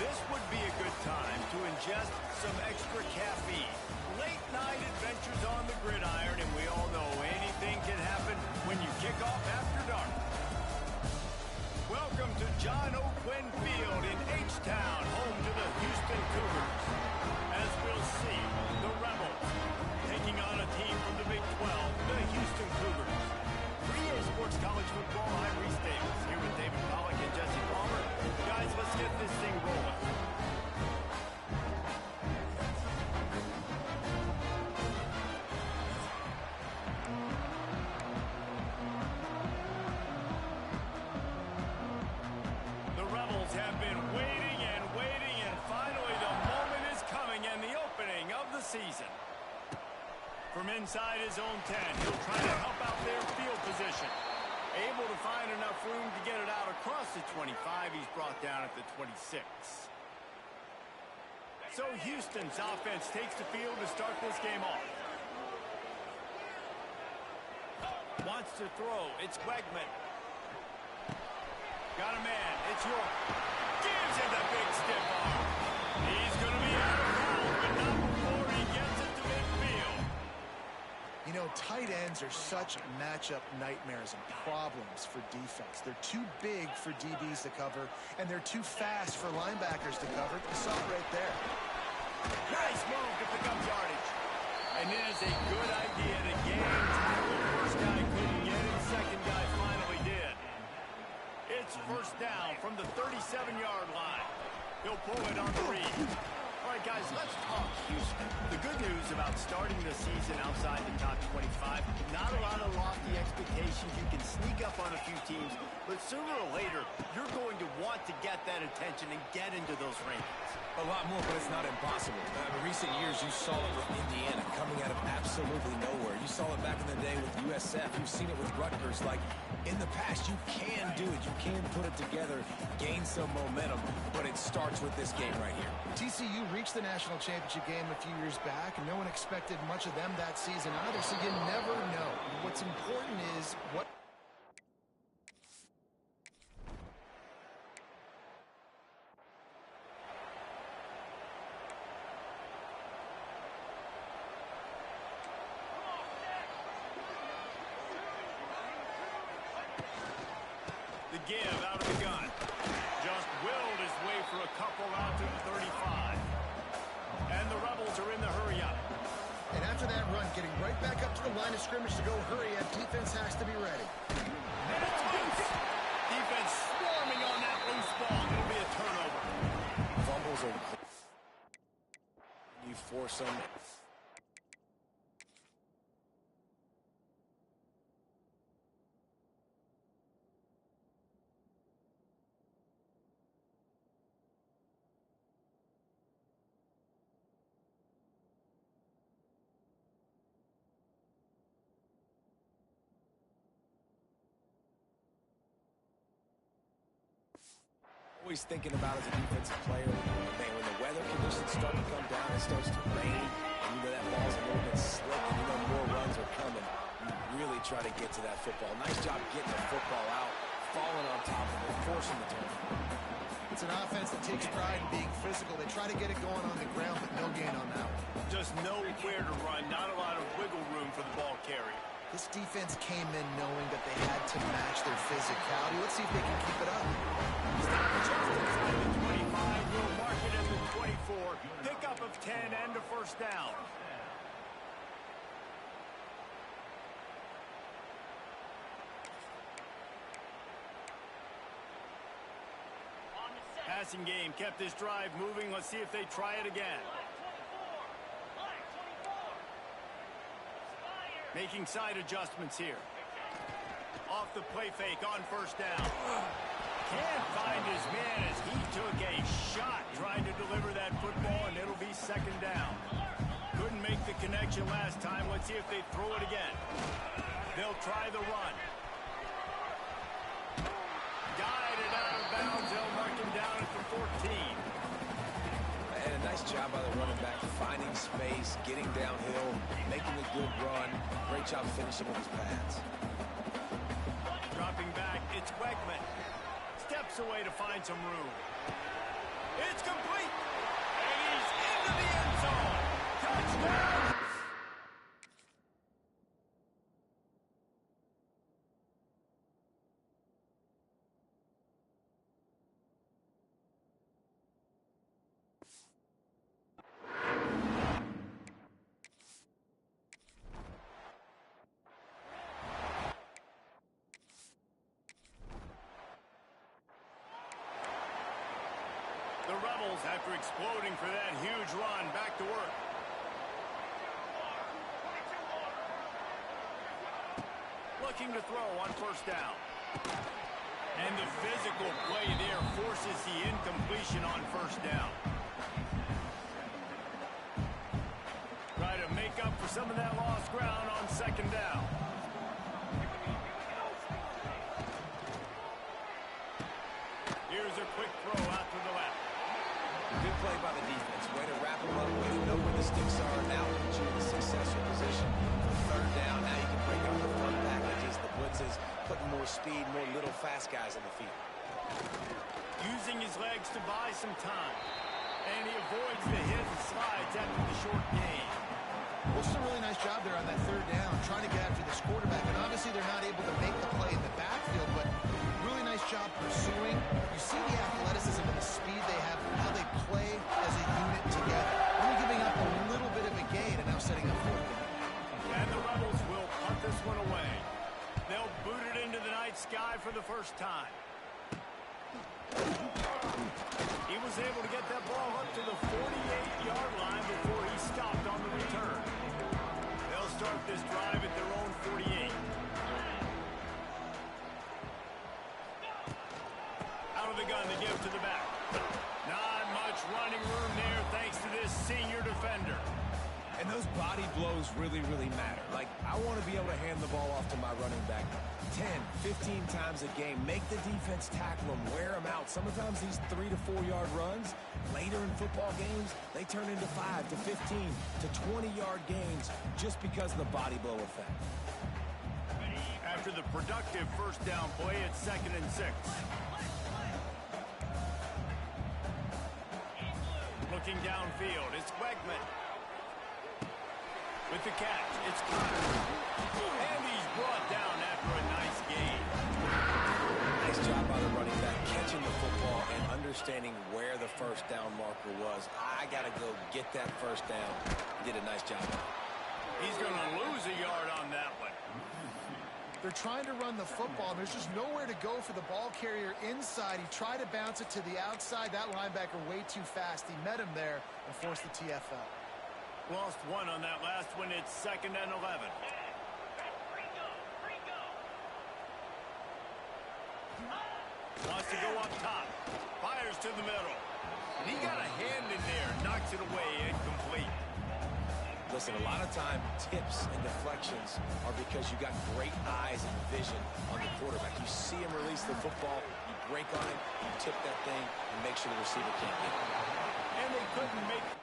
This would be a good time to ingest some extra caffeine. Late night adventures on the gridiron, and we all know anything can happen when you kick off after dark. Welcome to John Oakland Field in H-Town, home to the Houston Cougars. As we'll see, the Rebels taking on a team from the Big 12, the Houston Cougars. For EA Sports College Football, I'm Reese Davis, here with David Pollack and Jesse Palmer. Guys, let's get this thing rolling. The Rebels have been waiting, and finally the moment is coming and the opening of the season. From inside his own 10, he'll try to help out their field position. Able to find enough room to get it out across the 25. He's brought down at the 26. So Houston's offense takes the field to start this game off. Wants to throw. It's Wegman. Got a man. It's York. Gives him the big stiff arm. He's going to be out of bounds, but not before he gets it to midfield. You know, tight ends are such matchup nightmares and problems for defense. They're too big for DBs to cover, and they're too fast for linebackers to cover. You saw it right there. Nice move to pick up yardage. And it is a good idea to gain tackle. First guy couldn't get it, second guy finally did. It's first down from the 37-yard line. He'll pull it on the read. All right, guys, let's talk Houston. The good news about starting the season outside the top 25, not a lot of lofty expectations. You can sneak up on a few teams, but sooner or later, you're going to want to get that attention and get into those rankings. A lot more, but it's not impossible. In recent years, you saw it with Indiana coming out of absolutely nowhere. You saw it back in the day with USF. You've seen it with Rutgers. Like, in the past, you can do it. You can put it together, gain some momentum, but it starts with this game right here. TCU reached the national championship game a few years back, and no one expected much of them that season either, so you never know. What's important is what... The give out of the gun. Just willed his way for a couple out to the 35. And the Rebels are in the hurry-up. And after that run, getting right back up to the line of scrimmage to go hurry up, defense has to be ready. And it's loose. Defense swarming on that loose ball. It'll be a turnover. Fumbles are... You force them... Always thinking about as a defensive player, man, when the weather conditions start to come down, it starts to rain, and you know that ball's a little bit slick, and you know more runs are coming. You really try to get to that football. Nice job getting the football out, falling on top of it, forcing the turnover. It's an offense that takes pride in being physical. They try to get it going on the ground, but no gain on that one. Just nowhere to run, not a lot of wiggle room for the ball carrier. This defense came in knowing that they had to match their physicality. Let's see if they can keep it up. Stop just inside the 25. We'll mark it at the 24. Pickup of 10 and a first down. Passing game kept this drive moving. Let's see if they try it again. Making side adjustments here. Off the play fake on first down. Can't find his man as he took a shot trying to deliver that football, and it'll be second down. Couldn't make the connection last time. Let's see if they throw it again. They'll try the run. Guided out of bounds. They'll mark him down at the 14. And a nice job by the running back, finding space, getting downhill, making a good run. Great job finishing with his pads. Dropping back, it's Wegman. Steps away to find some room. It's complete. And he's into the end zone. Touchdown. The Rebels, after exploding for that huge run, back to work. Looking to throw on first down. And the physical play there forces the incompletion on first down. Try to make up for some of that lost ground on second down. Here's a quick throw out to the left. Good play by the defense. Way to wrap them up, way to know where the sticks are. Now put you in a successful position for third down. Now you can break out the front packages, the blitzes, putting more speed, more little fast guys in the field. Using his legs to buy some time. And he avoids the hit and slides after the short gain. Well, just a really nice job there on that third down, trying to get after this quarterback. And obviously they're not able to make the play in the backfield, but really nice job pursuing. You see the athleticism and the speed they have, how they play as a unit together. Only giving up a little bit of a gain and now setting up fourth down. And the Rebels will punt this one away. They'll boot it into the night sky for the first time. He was able to get that ball up to the 48-yard line before he stopped on the return. They'll start this drive at their own 48. Out of the gun to give to the back. Not much running room there thanks to this senior defender. And those body blows really, really matter. Like, I want to be able to hand the ball off to my running back 10, 15 times a game. Make the defense tackle them, wear them out. Sometimes these 3 to 4 yard runs, later in football games, they turn into 5 to 15 to 20-yard gains just because of the body blow effect. After the productive first down play, it's 2nd and 6. Looking downfield, it's Wegman. With the catch, it's Connor. And he's brought down after a nice gain. Nice job by the running back, catching the football and understanding where the first down marker was. I got to go get that first down. He did a nice job. He's going to lose a yard on that one. They're trying to run the football, and there's just nowhere to go for the ball carrier inside. He tried to bounce it to the outside. That linebacker way too fast. He met him there and forced the TFL. Lost one on that last one. It's 2nd and 11. Wants to go up top. Fires to the middle. And he got a hand in there. Knocks it away. Incomplete. Listen, a lot of time, tips and deflections are because you got great eyes and vision on the quarterback. You see him release the football, you break on him, you tip that thing, and make sure the receiver can't get it. And they couldn't make it.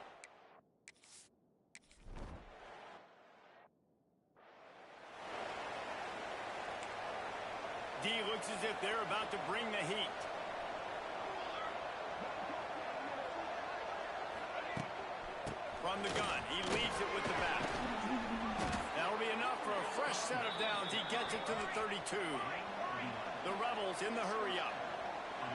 D looks as if they're about to bring the heat. From the gun, he leaves it with the back. That'll be enough for a fresh set of downs. He gets it to the 32. The Rebels in the hurry-up.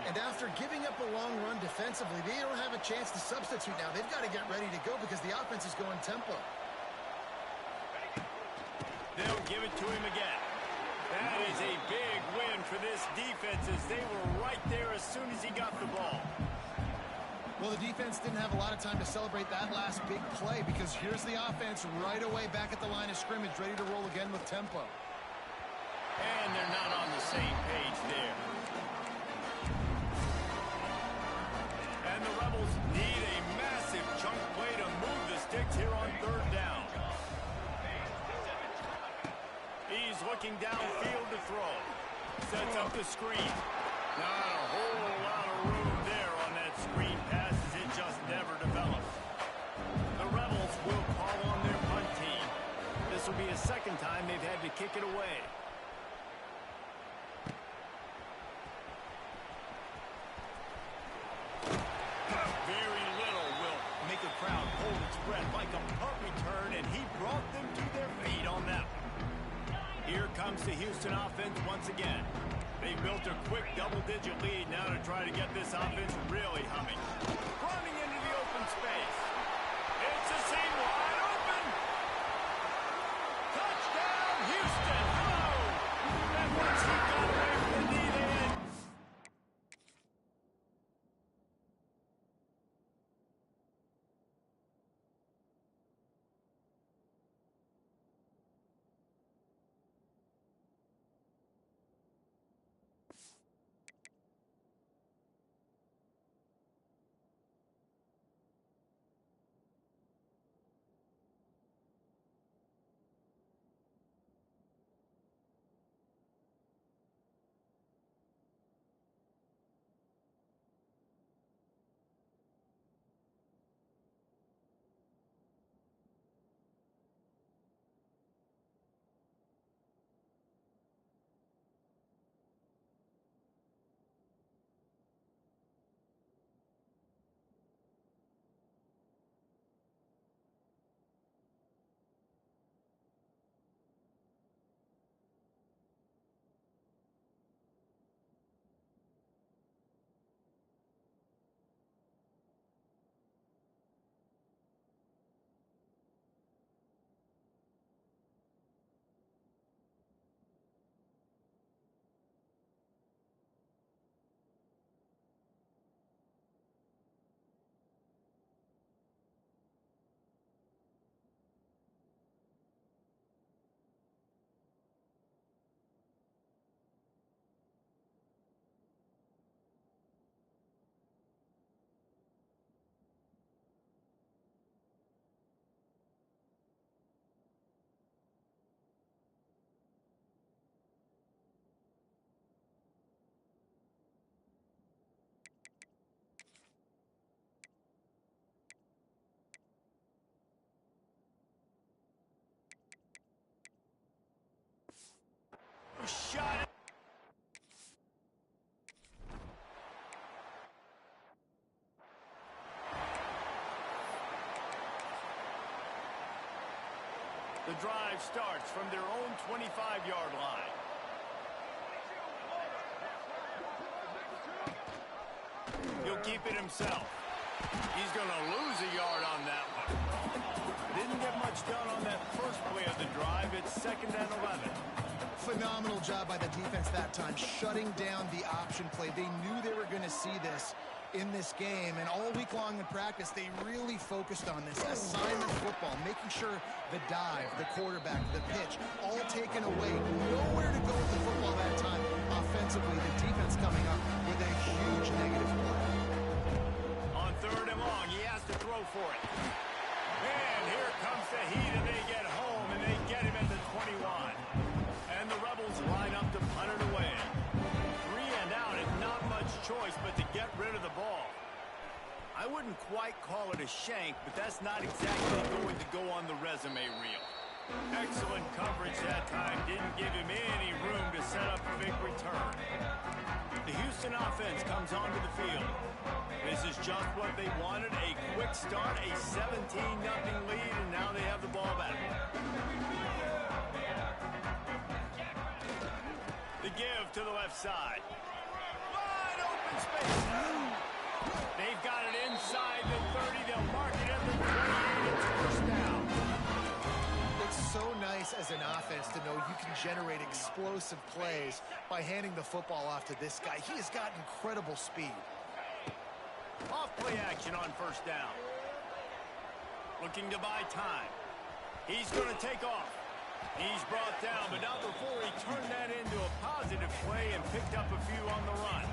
And after giving up a long run defensively, they don't have a chance to substitute now. They've got to get ready to go because the offense is going tempo. They'll give it to him again. That is a big win for this defense as they were right there as soon as he got the ball. Well, the defense didn't have a lot of time to celebrate that last big play because here's the offense right away back at the line of scrimmage, ready to roll again with tempo. And they're not on the same page there. And the Rebels need a massive chunk play to move the sticks here on third down. He's looking downfield to throw. Sets up the screen. Not a whole lot of room there on that screen pass as it just never developed. The Rebels will call on their punt team. This will be a second time they've had to kick it away. spread like a punt return, and he brought them to their feet on that one. Here comes the Houston offense once again. They built a quick double-digit lead now to try to get this offense really humming. Running into the open space. It's a seam wide open. Touchdown, Houston. Hello. And once he got away from the knee, they had... Shot it. The drive starts from their own 25-yard line. He'll keep it himself. He's going to lose a yard on that one. Didn't get much done on that first play of the drive. It's 2nd and 11. Phenomenal job by the defense that time, shutting down the option play. They knew they were going to see this in this game, and all week long in practice, they really focused on this assignment football, making sure the dive, the quarterback, the pitch, all taken away. Nowhere to go with the football that time. Offensively, the defense coming up with a huge negative play. On 3rd and long, he has to throw for it. And here comes the heat, and they get home, and they get him at the 21. And the Rebels line up to punt it away. 3 and out, and not much choice but to get rid of the ball. I wouldn't quite call it a shank, but that's not exactly going to go on the resume reel. Excellent coverage that time. Didn't give him any room to set up a big return. The Houston offense comes onto the field. This is just what they wanted. A quick start, a 17-0 lead, and now they have the ball back. The give to the left side. Wide open space. They've got it inside the 30. They'll mark it at the 28. It's first down. It's so nice as an offense to know you can generate explosive plays by handing the football off to this guy. He has got incredible speed. Off play action on first down. Looking to buy time. He's going to take off. He's brought down, but not before he turned that into a positive play and picked up a few on the run.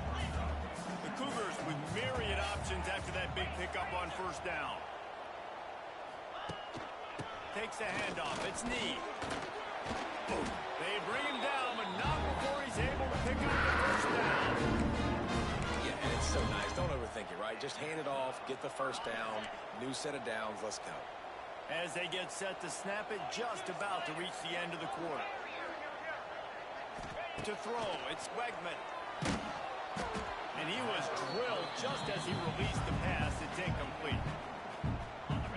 The Cougars with myriad options after that big pickup on first down. Takes the handoff. It's Need. They bring him down, but not before he's able to pick up the first down. Yeah, and it's so nice. Don't overthink it, right? Just hand it off, get the first down, new set of downs, let's go. As they get set to snap it, just about to reach the end of the quarter. To throw, it's Wegman. And he was drilled just as he released the pass. It's incomplete.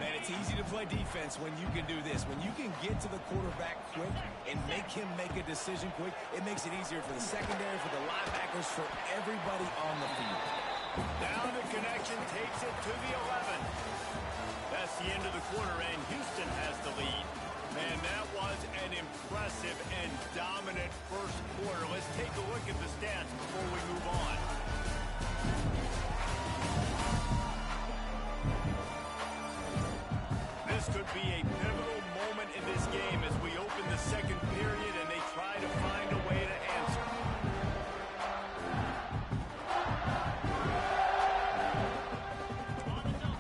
And it's easy to play defense when you can do this. When you can get to the quarterback quick and make him make a decision quick, it makes it easier for the secondary, for the linebackers, for everybody on the field. Down the connection, takes it to the 11. That's the end of the quarter, and Houston has the lead. Man, that was an impressive and dominant first quarter. Let's take a look at the stats before we move on. This could be a pivotal moment in this game as we open the second period and they try to find a way to answer.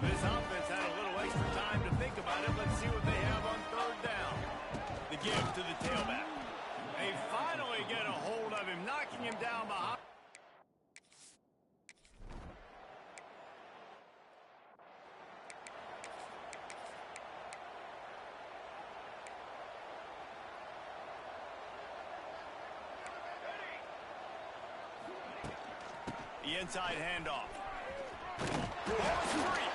This offense had a little extra time to think about it. Let's see what they have on third down. The give to the tailback. They finally get a hold of him, knocking him down behind. The inside handoff. Ball's free.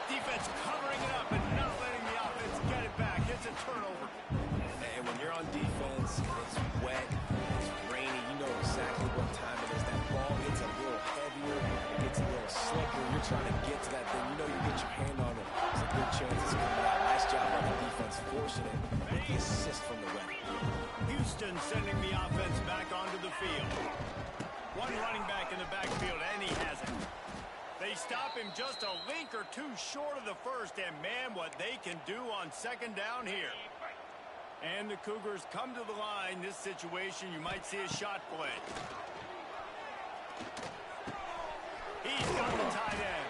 Defense covering it up and not letting the offense get it back. It's a turnover. And when you're on defense, it's wet, it's rainy, you know exactly what time it is. That ball gets a little heavier, it gets a little slippery. You're trying to get to that thing. You know you get your hand on it. There's a good chance it's coming out. Nice job on the defense, forcing it with the assist from the ref. Houston sending the offense back onto the field. One running back in the backfield, and he has it. They stop him just a link or two short of the first, and man, what they can do on second down here. And the Cougars come to the line. This situation, you might see a shot play. He's got the tight end.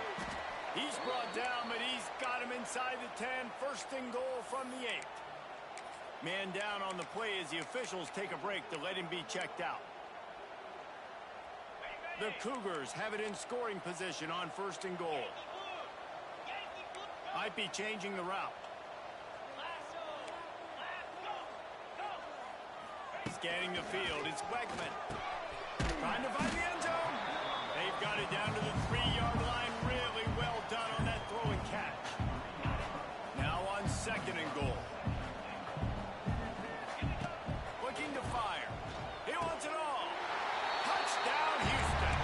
He's brought down, but he's got him inside the 10. First and goal from the 8. Man down on the play as the officials take a break to let him be checked out. The Cougars have it in scoring position on first and goal. Might be changing the route. Scanning the field, it's Wegman. Trying to find the end zone. They've got it down to the 3-yard line. Really well done on that throw and catch. Now on second and goal. Looking to fire. He wants it all. Touchdown, Houston.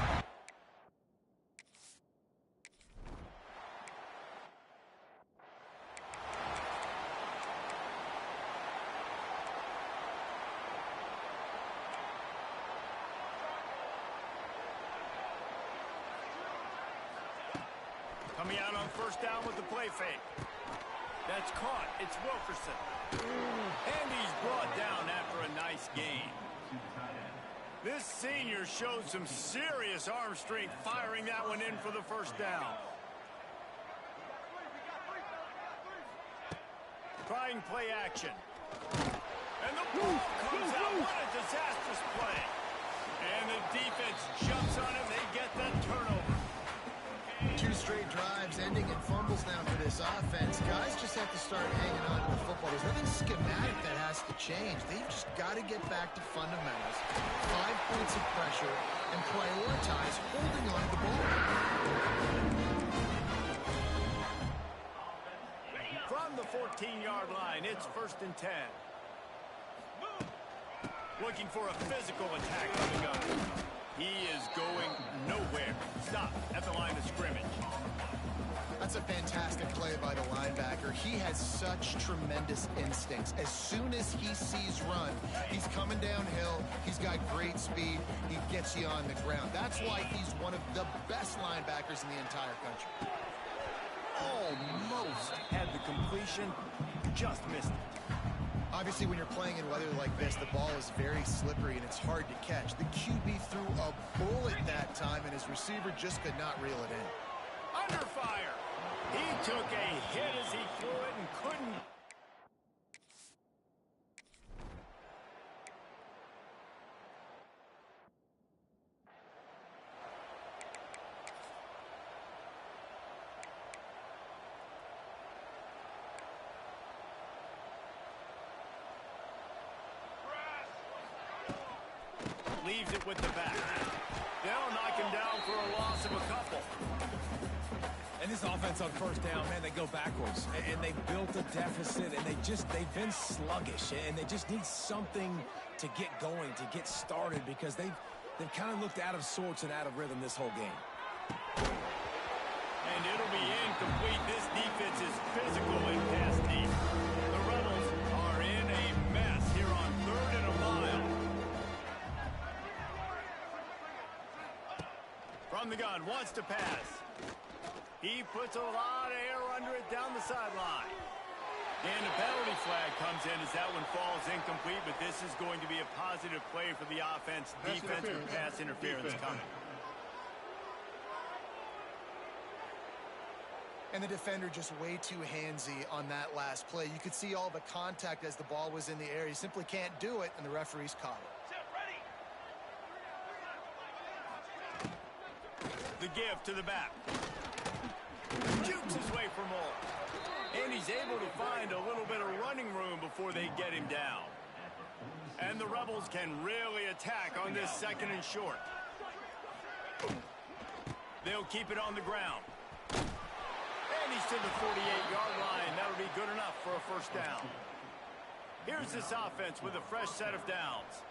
Coming out on first down with the play fake. That's caught. It's Wilkerson. And he's brought down after a nice gain. This senior showed some serious arm strength firing that one in for the first down. Trying play action. And the ball comes out. What a disastrous play. And the defense jumps on him. They get that turnover. 2 straight drives ending in fumbles now for this offense. Guys just have to start hanging on to the football. There's nothing schematic that has to change. They've just got to get back to fundamentals, 5 points of pressure, and prioritize holding on to the ball. From the 14-yard line, it's first and 10. Looking for a physical attack on the gun. He is going nowhere. Stop at the line of scrimmage. That's a fantastic play by the linebacker. He has such tremendous instincts. As soon as he sees run, he's coming downhill. He's got great speed. He gets you on the ground. That's why he's one of the best linebackers in the entire country. Almost had the completion, just missed it. Obviously, when you're playing in weather like this, the ball is very slippery and it's hard to catch. The QB threw a bullet that time, and his receiver just could not reel it in. Under fire. He took a hit as he threw it and couldn't. Leaves it with the back. They'll knock him down for a loss of a couple. And And this offense on first down, man, they go backwards. And they built a deficit, and they've been sluggish. And they just need something to get going, to get started, because they've kind of looked out of sorts and out of rhythm this whole game. And it'll be incomplete. This defense is physical and pass deep. The Rebels are in a mess here on 3rd and a mile. From the gun, wants to pass. He puts a lot of air under it down the sideline. And the penalty flag comes in as that one falls incomplete, but this is going to be a positive play for the offense. Defensive pass interference coming. And the defender just way too handsy on that last play. You could see all the contact as the ball was in the air. He simply can't do it, and the referees caught it. The give to the back. Jukes his way for more. And he's able to find a little bit of running room before they get him down. And the Rebels can really attack on this 2nd and short. They'll keep it on the ground. And he's to the 48-yard line. That'll be good enough for a first down. Here's this offense with a fresh set of downs.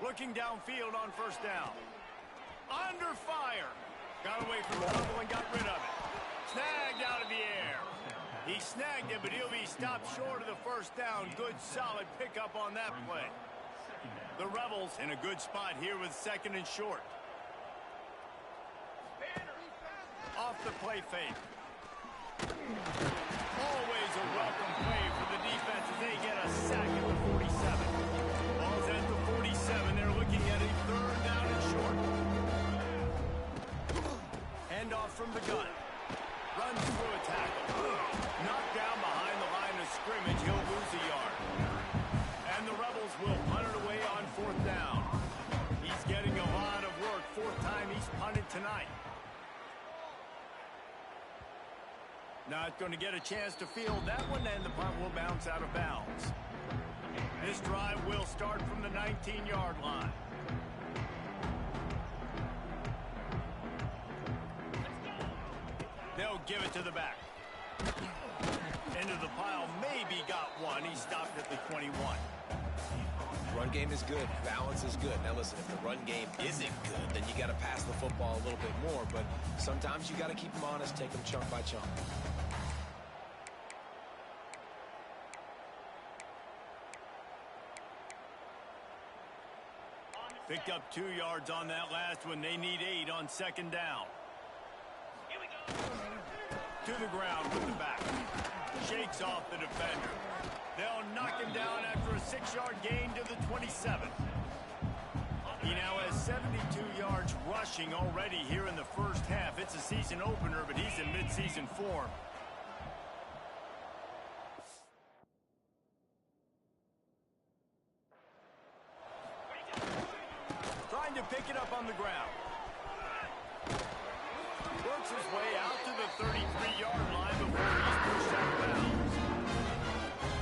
Looking downfield on first down. Under fire. Got away from the double and got rid of it. Snagged out of the air. He snagged it, but he'll be stopped short of the first down. Good, solid pickup on that play. The Rebels in a good spot here with 2nd and short. Off the play fake. Always a welcome play for the defense as they get a sack at the 47. Ball's at the 47. They're looking at a 3rd down and short. Hand off from the gun. Runs through a tackle. Knocked down behind the line of scrimmage. He'll lose a yard. And the Rebels will punt it away on 4th down. He's getting a lot of work. 4th time he's punted tonight. Not going to get a chance to field that one, and the punt will bounce out of bounds. This drive will start from the 19-yard line. They'll give it to the back. Into the pile, maybe got one. He stopped at the 21. Run game is good. Balance is good. Now listen, if the run game isn't good, then you got to pass the football a little bit more. But sometimes you got to keep them honest, take them chunk by chunk. Picked up 2 yards on that last one. They need 8 on 2nd down. To the ground with the back. Shakes off the defender. They'll knock him down after a 6-yard gain to the 27. He now has 72 yards rushing already here in the first half. It's a season opener, but he's in midseason form. Trying to pick it up on the ground. Works his way out to the 33-yard line before he's pushed out of bounds.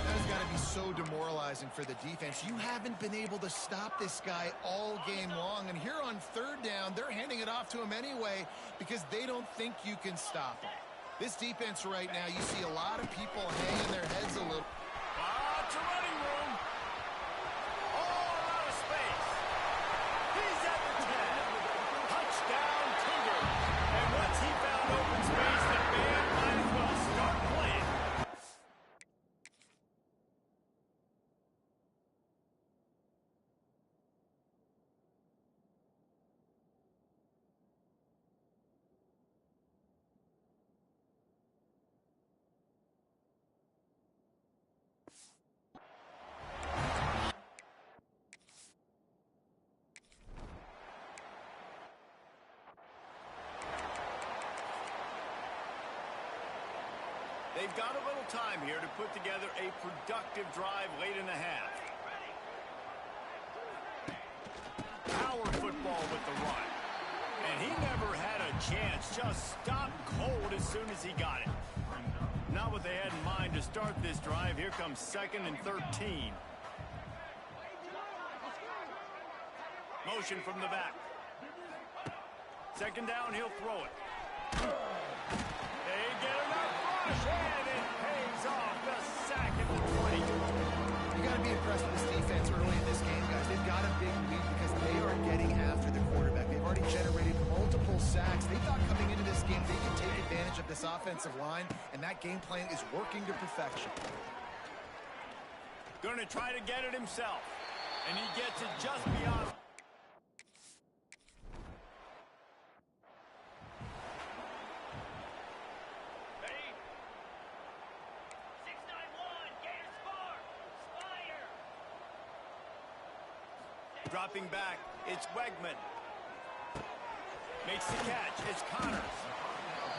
That's got to be so demoralizing for the defense. You haven't been able to stop this guy all game long. And here on 3rd down, they're handing it off to him anyway because they don't think you can stop him. This defense right now, you see a lot of people hanging their heads a little. Lots of running room. All out of space. He's at the 10. Touchdown, Cougar. And once he found open space, the band might as well start playing. They've got a little time here to put together a productive drive late in the half. Power football with the run. And he never had a chance. Just stopped cold as soon as he got it. Not what they had in mind to start this drive. Here comes 2nd and 13. Motion from the back. Second down, he'll throw it. They get enough rush, and it pays off. The sack at the 20. You got to be impressed with this defense early in this game, guys. They've got a big lead because they are getting after the quarterback. They've already generated multiple sacks. They thought coming into this game they could take advantage of this offensive line, and that game plan is working to perfection. Going to try to get it himself, and he gets it just beyond. Dropping back, it's Wegman. Makes the catch, it's Connors.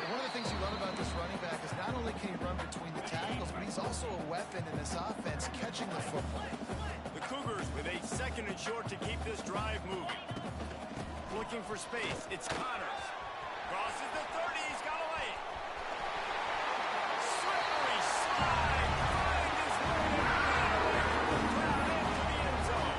One of the things you love about this running back is not only can he run between the tackles, but he's also a weapon in this offense, catching the football. The Cougars with a second and short to keep this drive moving. Looking for space, it's Connors. Crosses the 30, he's got away. Slippery slide, find his way away from the crowd into the end zone.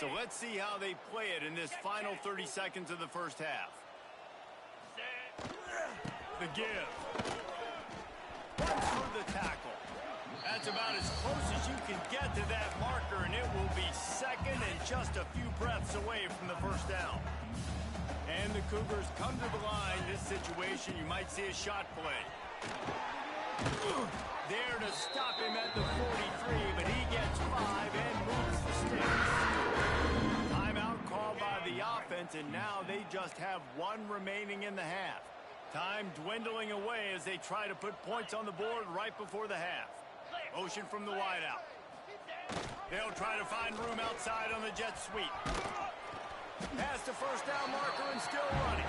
So let's see how they play it in this final 30 seconds of the first half. The give. Runs through the tackle. That's about as close as you can get to that marker, and it will be second and just a few breaths away from the first down. And the Cougars come to the line. This situation, you might see a shot play. There to stop him at the 43, but he gets 5 and moves the sticks. Timeout called by the offense, and now they just have one remaining in the half. Time dwindling away as they try to put points on the board right before the half. Motion from the wideout. They'll try to find room outside on the jet sweep. Past the first down marker and still running.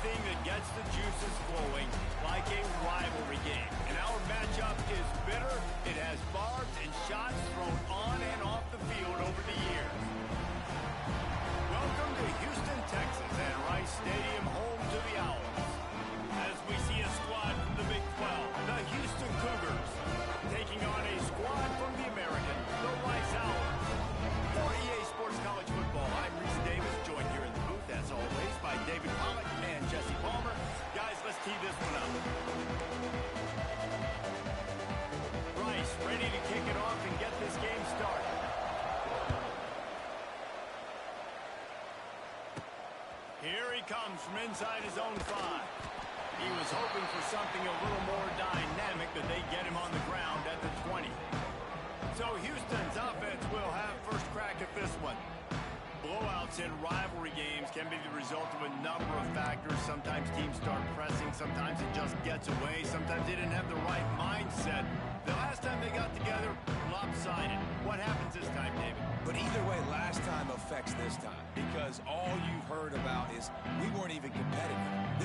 anything that gets the juices flowing, like a rivalry game. And our matchup is bitter. It has barbs and shots thrown on and off the field over the years. Welcome to Houston, Texas, and Rice Stadium, home to the Owls. As we see a squad from the Big 12, the Houston Cougars, taking on a squad from the American, the Rice Owls. For EA Sports College Football, I'm Reese Davis, joined here in the booth, as always, by David Pollack and Jesse Palmer. Guys, let's tee this one up. Rice ready to kick it off and get this game started. Here he comes from inside his own 5. He was hoping for something a little more dynamic, but they get him on the ground at the 20. So Houston's offense will have first crack at this one. Blowouts in rivalry games can be the result of a number of factors. Sometimes teams start pressing, sometimes it just gets away, sometimes they didn't have the right mindset. The last time they got together, lopsided. What happens this time, David? But either way, last time affects this time, because all you've heard about is we weren't even competitive.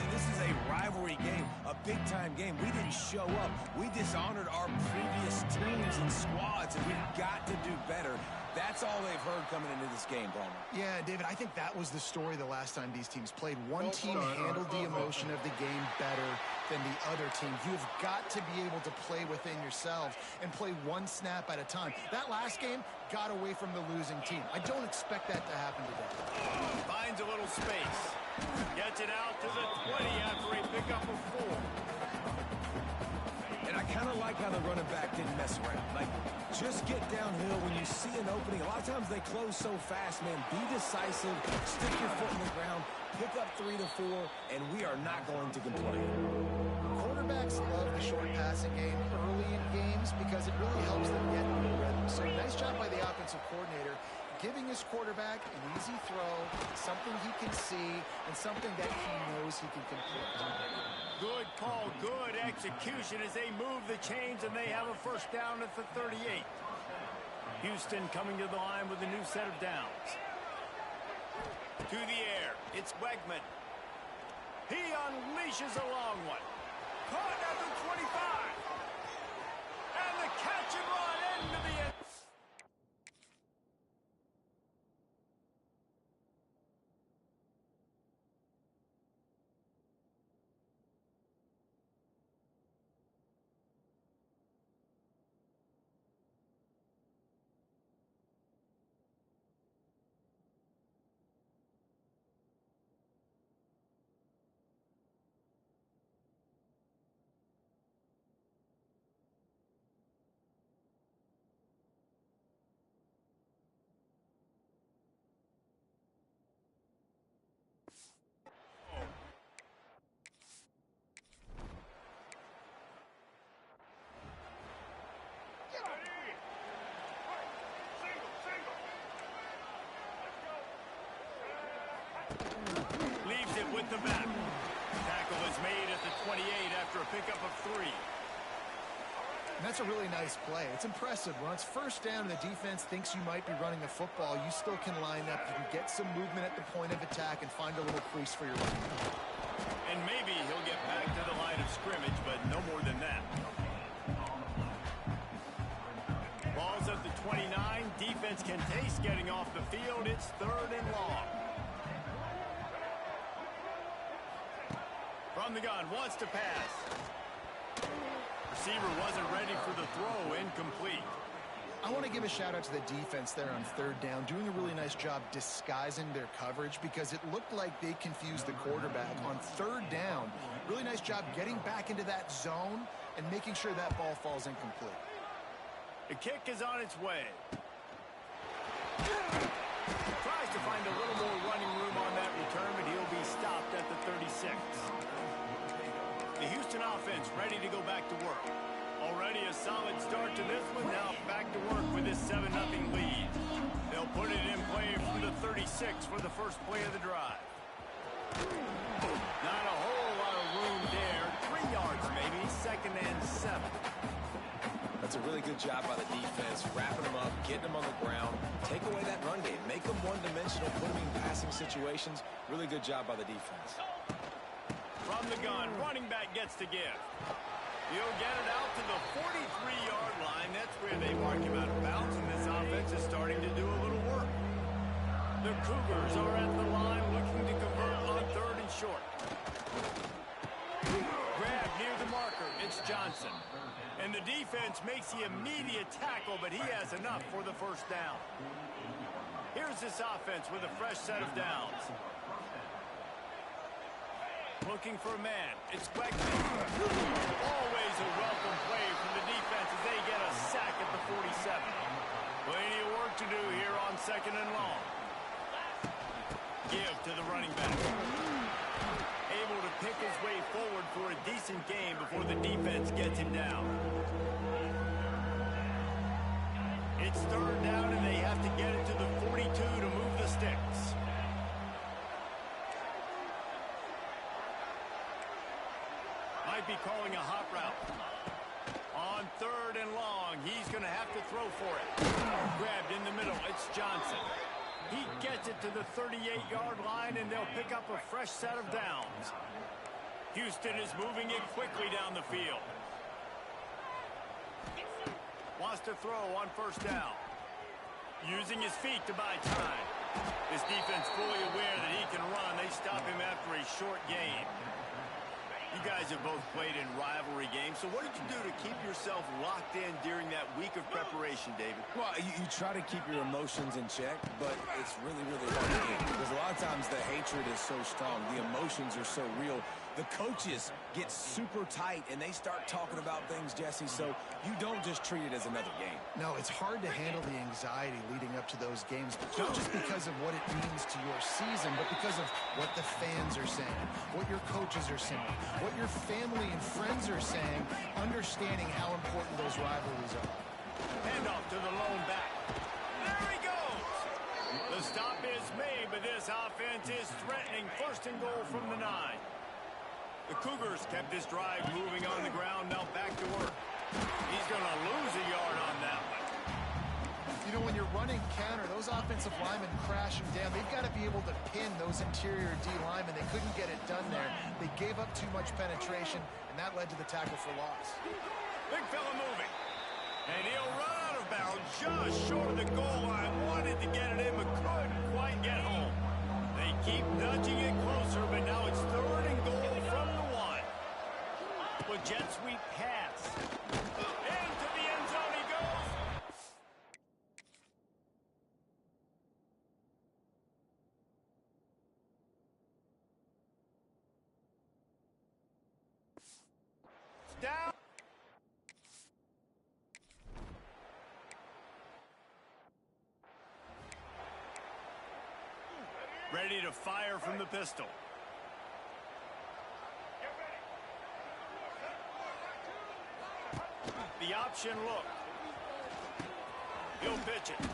This is a rivalry game, a big-time game. We didn't show up. We dishonored our previous teams and squads, and we've got to do better. That's all they've heard coming into this game, Palmer. Yeah, David, I think that was the story the last time these teams played. One team handled the emotion of the game better than the other team. You've got to be able to play within yourselves and play one snap at a time. That last game got away from the losing team. I don't expect that to happen today. Finds a little space. Gets it out to the 20 after a pickup of 4. And I kind of like how the running back didn't mess around. Like, just get downhill when you see an opening. A lot of times they close so fast, man. Be decisive, stick your foot in the ground, pick up 3 to 4, and we are not going to complain. Quarterbacks love the short passing game early in games because it really helps them get in the rhythm. So nice job by the offensive coordinator, giving his quarterback an easy throw, something he can see, and something that he knows he can complete. Good call, good execution as they move the chains, and they have a first down at the 38. Houston coming to the line with a new set of downs. To the air, it's Wegman. He unleashes a long one. Caught at the 25. And the catch and run into the end. Leaves it with the back. Tackle is made at the 28 after a pickup of 3. And that's a really nice play. It's impressive. When it's first down and the defense thinks you might be running the football, you still can line up. You can get some movement at the point of attack and find a little crease for your running. And maybe he'll get back to the line of scrimmage, but no more than that. Ball's at the 29. Defense can taste getting off the field. It's 3rd and long. From the gun, wants to pass. Receiver wasn't ready for the throw, incomplete. I want to give a shout out to the defense there on 3rd down, doing a really nice job disguising their coverage because it looked like they confused the quarterback on 3rd down. Really nice job getting back into that zone and making sure that ball falls incomplete. The kick is on its way. Tries to find a little more running room on that return, but he'll be stopped at the 36. The Houston offense ready to go back to work. Already a solid start to this one. Now back to work with this 7-0 lead. They'll put it in play from the 36 for the first play of the drive. Not a whole lot of room there. 3 yards maybe. 2nd and 7. That's a really good job by the defense, wrapping them up, getting them on the ground, take away that run game, make them one-dimensional, put them in passing situations. Really good job by the defense. From the gun, running back gets to give. He'll get it out to the 43-yard line. That's where they mark him out of bounds, and this offense is starting to do a little work. The Cougars are at the line looking to convert on 3rd and short. Grab near the marker. It's Johnson. And the defense makes the immediate tackle, but he has enough for the first down. Here's this offense with a fresh set of downs. Looking for a man. It's Quackman. Always a welcome play from the defense as they get a sack at the 47. Plenty of work to do here on 2nd and long. Give to the running back. Able to pick his way forward for a decent game before the defense gets him down. It's 3rd down, and they have to get it to the 42 to move the sticks. Might be calling a hot route. On 3rd and long, he's going to have to throw for it. Grabbed in the middle, it's Johnson. He gets it to the 38-yard line, and they'll pick up a fresh set of downs. Houston is moving it quickly down the field. Wants to throw on 1st down. Using his feet to buy time. This defense fully aware that he can run. They stop him after a short game. You guys have both played in rivalry games, so what did you do to keep yourself locked in during that week of preparation, David? Well, you try to keep your emotions in check, but it's really, really hard to get. Because a lot of times the hatred is so strong. The emotions are so real. The coaches get super tight, and they start talking about things, Jesse, so you don't just treat it as another game. No, it's hard to handle the anxiety leading up to those games, not just because of what it means to your season, but because of what the fans are saying, what your coaches are saying, what your family and friends are saying, understanding how important those rivalries are. Handoff to the lone back. There he goes! The stop is made, but this offense is threatening 1st and goal from the 9. The Cougars kept this drive moving on the ground, now back to work. He's going to lose a yard on that one. You know, when you're running counter, those offensive linemen crashing down, they've got to be able to pin those interior D linemen. They couldn't get it done there. They gave up too much penetration, and that led to the tackle for loss. Big fella moving. And he'll run out of bounds just short of the goal line. Wanted to get it in, but couldn't quite get home. They keep nudging it closer, but now it's 3rd and goal from the 1. With jet sweep pass. Into the end zone he goes. Down. Ready to fire from the pistol. The option look. He'll pitch it.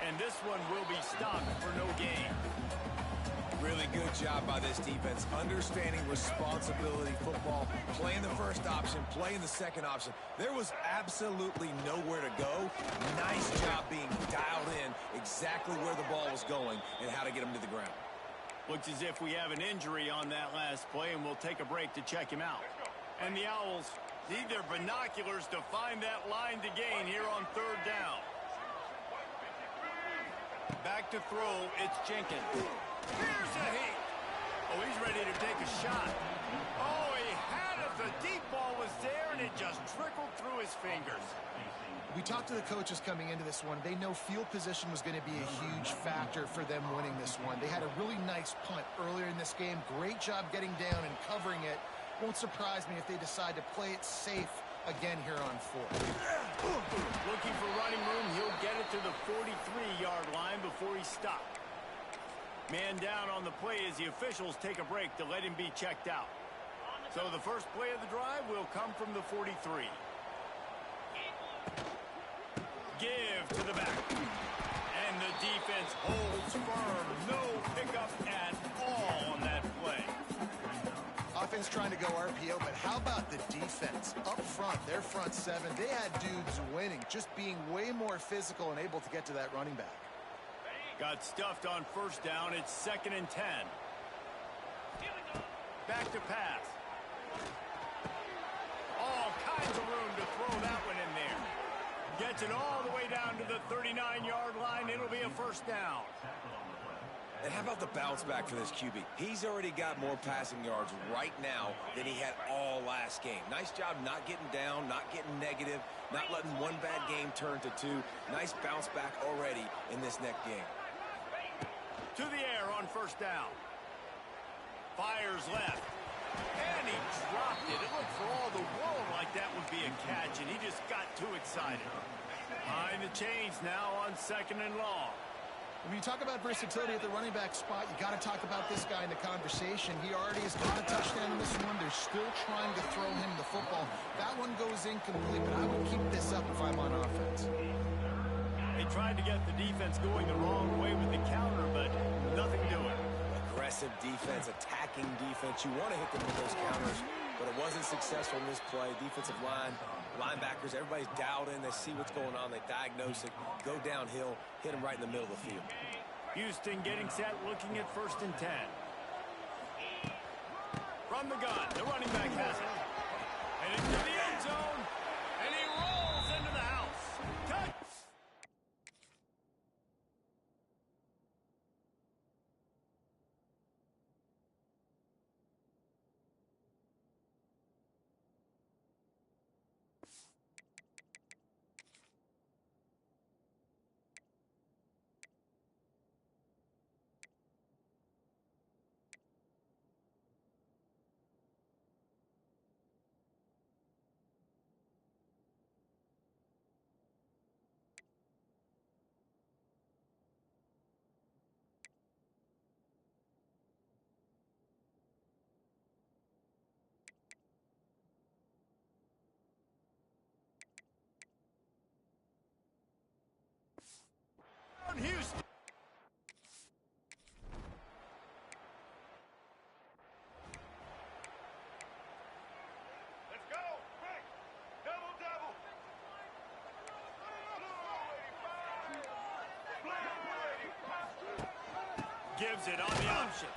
And this one will be stopped for no gain. Really good job by this defense, understanding responsibility football, playing the first option, playing the second option. There was absolutely nowhere to go. Nice job being dialed in exactly where the ball was going and how to get him to the ground. Looks as if we have an injury on that last play, and we'll take a break to check him out. And the Owls need their binoculars to find that line to gain here on 3rd down. Back to throw, it's Jenkins. Here's a heat. Oh, he's ready to take a shot. Oh, he had it. The deep ball was there, and it just trickled through his fingers. We talked to the coaches coming into this one. They know field position was going to be a huge factor for them winning this one. They had a really nice punt earlier in this game. Great job getting down and covering it. Won't surprise me if they decide to play it safe again here on 4th. Looking for running room. He'll get it to the 43-yard line before he's stopped. Man down on the play as the officials take a break to let him be checked out. So the first play of the drive will come from the 43. Give to the back. And the defense holds firm. No pickup at all on that play. Offense trying to go RPO, but how about the defense? Up front, their front 7, they had dudes winning, just being way more physical and able to get to that running back. Got stuffed on 1st down. It's 2nd and 10. Back to pass. All kinds of room to throw that one in there. Gets it all the way down to the 39-yard line. It'll be a first down. And how about the bounce back for this QB? He's already got more passing yards right now than he had all last game. Nice job not getting down, not getting negative, not letting one bad game turn to two. Nice bounce back already in this next game. To the air on first down. Fires left. And he dropped it. It looked for all the world like that would be a catch, and he just got too excited. Behind the chains now on second and long. When you talk about versatility at the running back spot, you got to talk about this guy in the conversation. He already has got a touchdown in this one. They're still trying to throw him the football. That one goes incomplete, but I would keep this up if I'm on offense. They tried to get the defense going the wrong way with the counter, but nothing doing. Aggressive defense, attacking defense. You want to hit them with those counters, but it wasn't successful in this play. Defensive line, linebackers, everybody's dialed in. They see what's going on. They diagnose it, go downhill, hit them right in the middle of the field. Houston getting set, looking at 1st and 10. From the gun, the running back has it. And into the end zone, and he rolls into the house. Touch! Houston. Let's go. Quick. Double. Gives it on the option.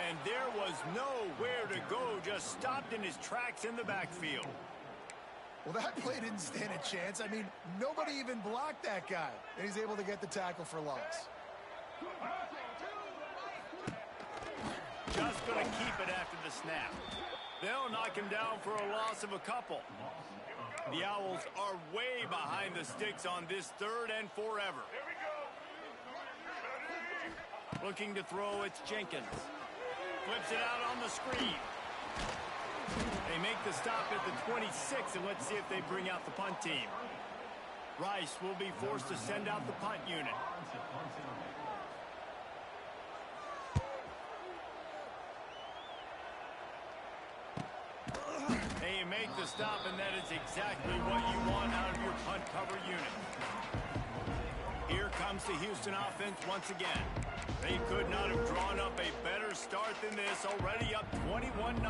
And there was nowhere to go, just stopped in his tracks in the backfield. Well, that play didn't stand a chance. I mean, nobody even blocked that guy, and he's able to get the tackle for loss. Just going to keep it after the snap. They'll knock him down for a loss of a couple. The Owls are way behind the sticks on this 3rd and forever. Looking to throw, it's Jenkins. Flips it out on the screen. They make the stop at the 26, and let's see if they bring out the punt team. Rice will be forced to send out the punt unit. They make the stop, and that is exactly what you want out of your punt cover unit. Here comes the Houston offense once again. They could not have drawn up a better start than this, already up 21-0.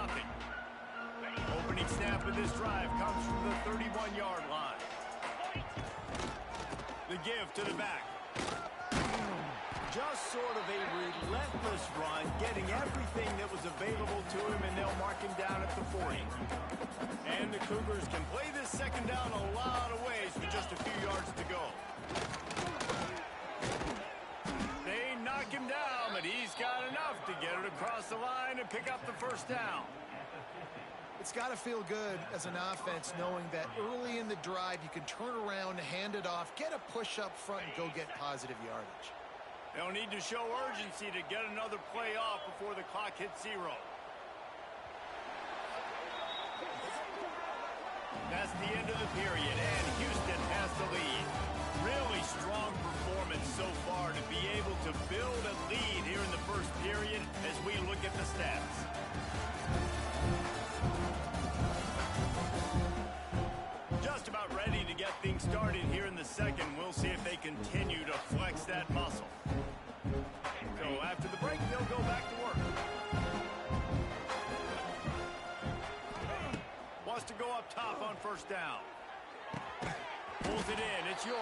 Opening snap of this drive comes from the 31-yard line. The give to the back. Just sort of a relentless run, getting everything that was available to him, and they'll mark him down at the 40. And the Cougars can play this second down a lot of ways with just a few yards to go. They knock him down, but he's got enough to get it across the line and pick up the first down. It's got to feel good as an offense knowing that early in the drive you can turn around, hand it off, get a push up front, and go get positive yardage. They'll need to show urgency to get another play off before the clock hits 0. That's the end of the period, and Houston has the lead. Really strong performance so far to be able to build a lead here in the first period as we look at the stats. Just about ready to get things started here in the second. We'll see if they continue to flex that muscle. So after the break, they'll go back to work. Wants to go up top on first down. Pulls it in. It's York.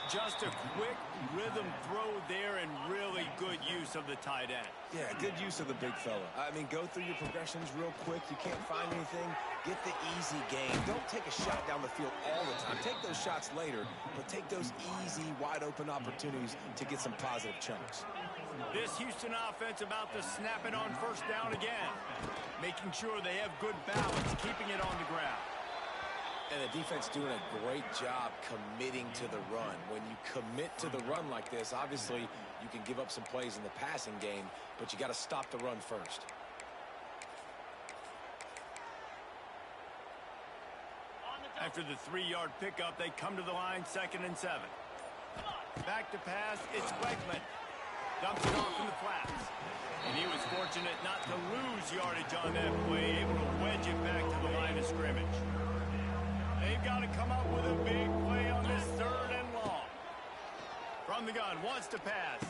Just a quick rhythm throw there and really good use of the tight end. Yeah, good use of the big fella. I mean, go through your progressions real quick. You can't find anything. Get the easy game. Don't take a shot down the field all the time. Take those shots later, but take those easy, wide-open opportunities to get some positive chunks. This Houston offense about to snap it on first down again. Making sure they have good balance, keeping it on the ground. And the defense doing a great job committing to the run. When you commit to the run like this, obviously you can give up some plays in the passing game, but you got to stop the run first. After the 3-yard pickup, they come to the line, 2nd and 7. Back to pass, it's Wegman. Dumps it off in the flats. And he was fortunate not to lose yardage on that play, able to wedge it back to the line of scrimmage. They've got to come up with a big play on this 3rd and long. From the gun, wants to pass.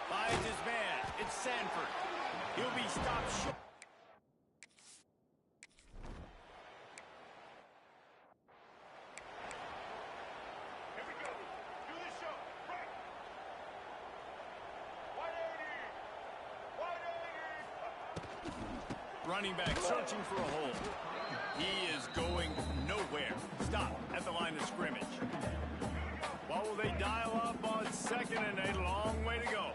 Finds his man. It's Sanford. He'll be stopped short. Here we go. Do this show. Right. Running back searching for a hole. He is going nowhere. Stop at the line of scrimmage. What will they dial up on 2nd and 8? Long way to go.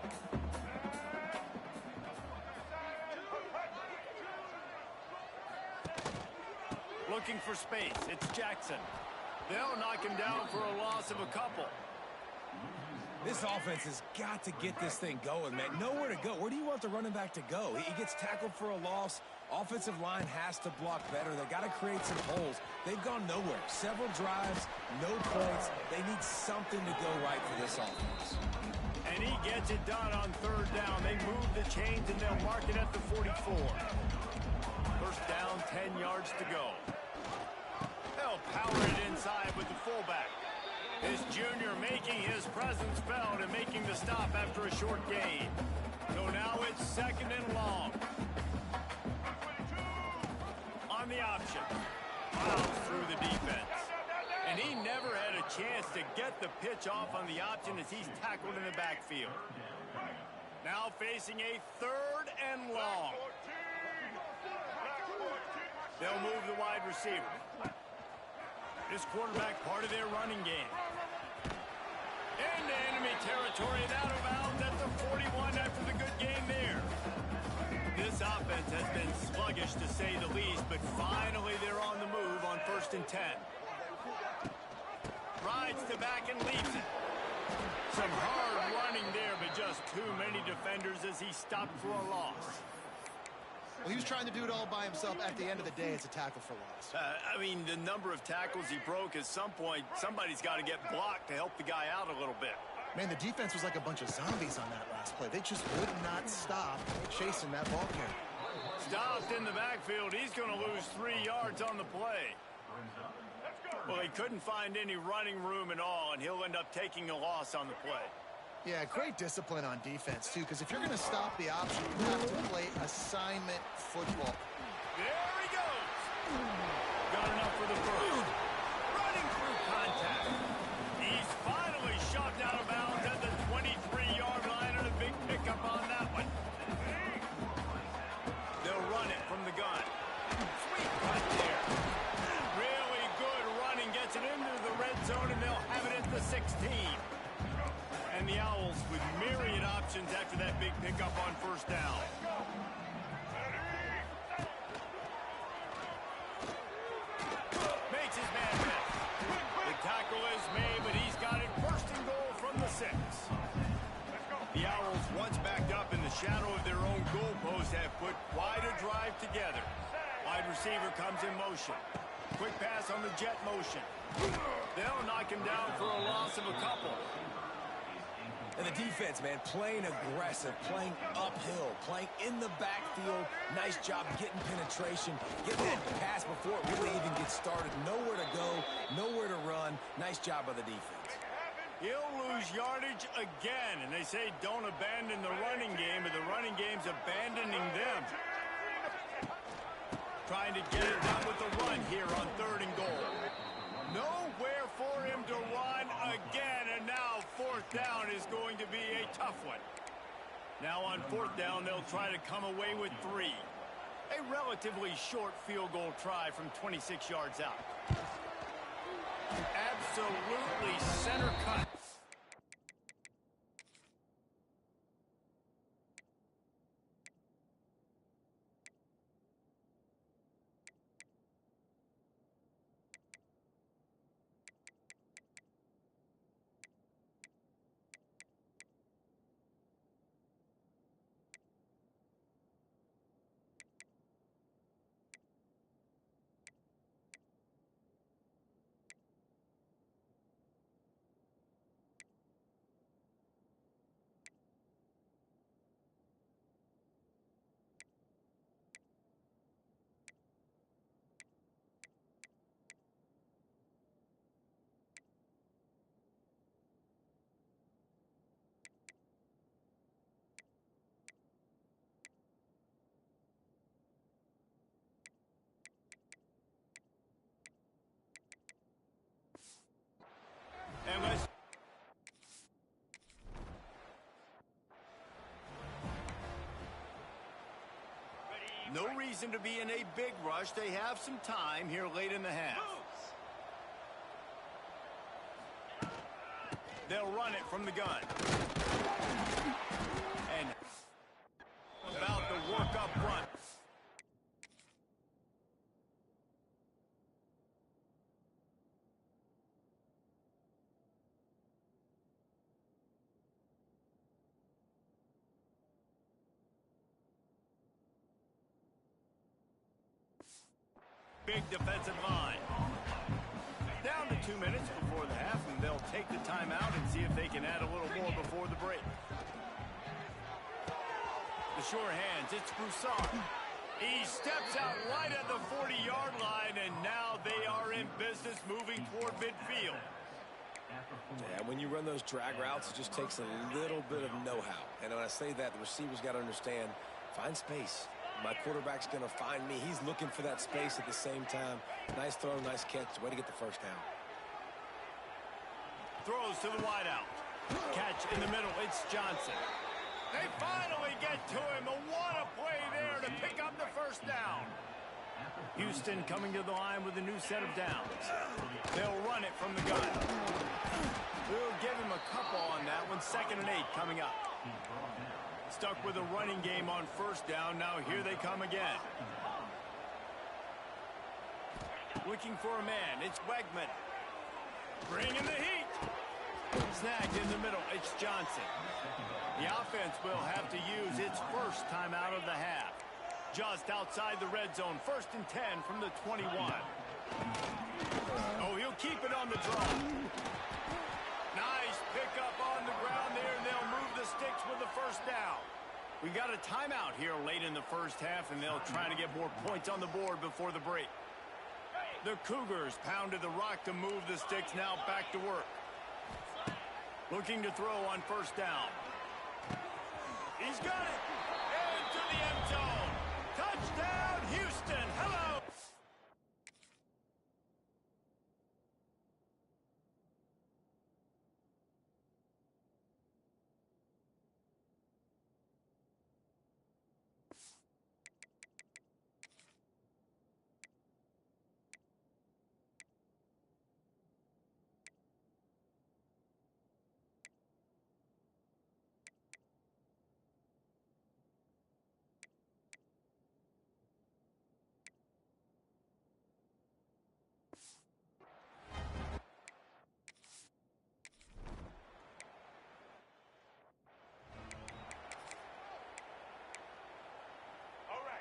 Looking for space. It's Jackson. They'll knock him down for a loss of a couple. This offense has got to get this thing going, man. Nowhere to go. Where do you want the running back to go? He gets tackled for a loss. Offensive line has to block better. They've got to create some holes. They've gone nowhere. Several drives, no points. They need something to go right for this offense. And he gets it done on 3rd down. They move the chains and they'll mark it at the 44. First down, 10 yards to go. They'll power it inside with the fullback. This junior making his presence felt and making the stop after a short gain. So now it's 2nd and long. On the option. Plows through the defense. And he never had a chance to get the pitch off on the option as he's tackled in the backfield. Now facing a 3rd and long. They'll move the wide receiver. This quarterback part of their running game. Into enemy territory and out of bounds at the 41 after the good game there. This offense has been sluggish to say the least, but finally they're on the move on 1st and 10. Rides to back and leaves it. Some hard running there, but just too many defenders as he stopped for a loss. Well, he was trying to do it all by himself. At the end of the day, it's a tackle for loss. I mean, the number of tackles he broke, at some point, somebody's got to get blocked to help the guy out a little bit. Man, the defense was like a bunch of zombies on that last play. They just would not stop chasing that ball carrier. Stopped in the backfield. He's going to lose 3 yards on the play. Well, he couldn't find any running room at all, and he'll end up taking a loss on the play. Yeah, great discipline on defense, too, because if you're going to stop the option, you have to play assignment football. There he goes. Got enough for the first. Running through contact. He's finally shoved out of bounds at the 23-yard line and a big pickup on that one. They'll run it from the gun. Sweet cut there. Really good running. Gets it into the red zone, and they'll have it at the 16. And the Owls with myriad options after that big pickup on 1st down. Makes his man miss. The tackle is made, but he's got it 1st and goal from the 6. The Owls, once backed up in the shadow of their own goalpost, have put quite a drive together. Wide receiver comes in motion. Quick pass on the jet motion. They'll knock him down for a loss of a couple. And the defense, man, playing aggressive, playing uphill, playing in the backfield. Nice job getting penetration, getting that pass before it really even gets started. Nowhere to go, nowhere to run. Nice job by the defense. He'll lose yardage again, and they say don't abandon the running game, but the running game's abandoning them. Trying to get it done with the run here on 3rd and goal. Nowhere for him to run again, and now fourth down is going to be a tough one. Now on fourth down, they'll try to come away with 3. A relatively short field goal try from 26 yards out. Absolutely center cut. And let's... No reason to be in a big rush. They have some time here late in the half. They'll run it from the gun. And about to work up front. Big defensive line. Down to 2 minutes before the half, and they'll take the timeout and see if they can add a little more before the break. The sure hands, it's Broussard. He steps out right at the 40-yard line, and now they are in business moving toward midfield. Yeah, when you run those drag routes, it just takes a little bit of know-how. And when I say that, the receiver's got to understand, find space. My quarterback's going to find me. He's looking for that space at the same time. Nice throw, nice catch. Way to get the first down. Throws to the wideout. Catch in the middle. It's Johnson. They finally get to him. What a play there to pick up the first down. Houston coming to the line with a new set of downs. They'll run it from the gun. We'll give him a couple on that one. 2nd and 8 coming up. Stuck with a running game on first down. Now here they come again. Looking for a man. It's Wegman. Bringing the heat. Snagged in the middle. It's Johnson. The offense will have to use its first timeout of the half. Just outside the red zone. 1st and 10 from the 21. Oh, he'll keep it on the draw. Nice pickup on the ground there, and they'll move the sticks with the first down. We got a timeout here late in the first half, and they'll try to get more points on the board before the break. The Cougars pounded the rock to move the sticks, now back to work. Looking to throw on first down. He's got it! Into the end zone! Touchdown, Houston! Hello!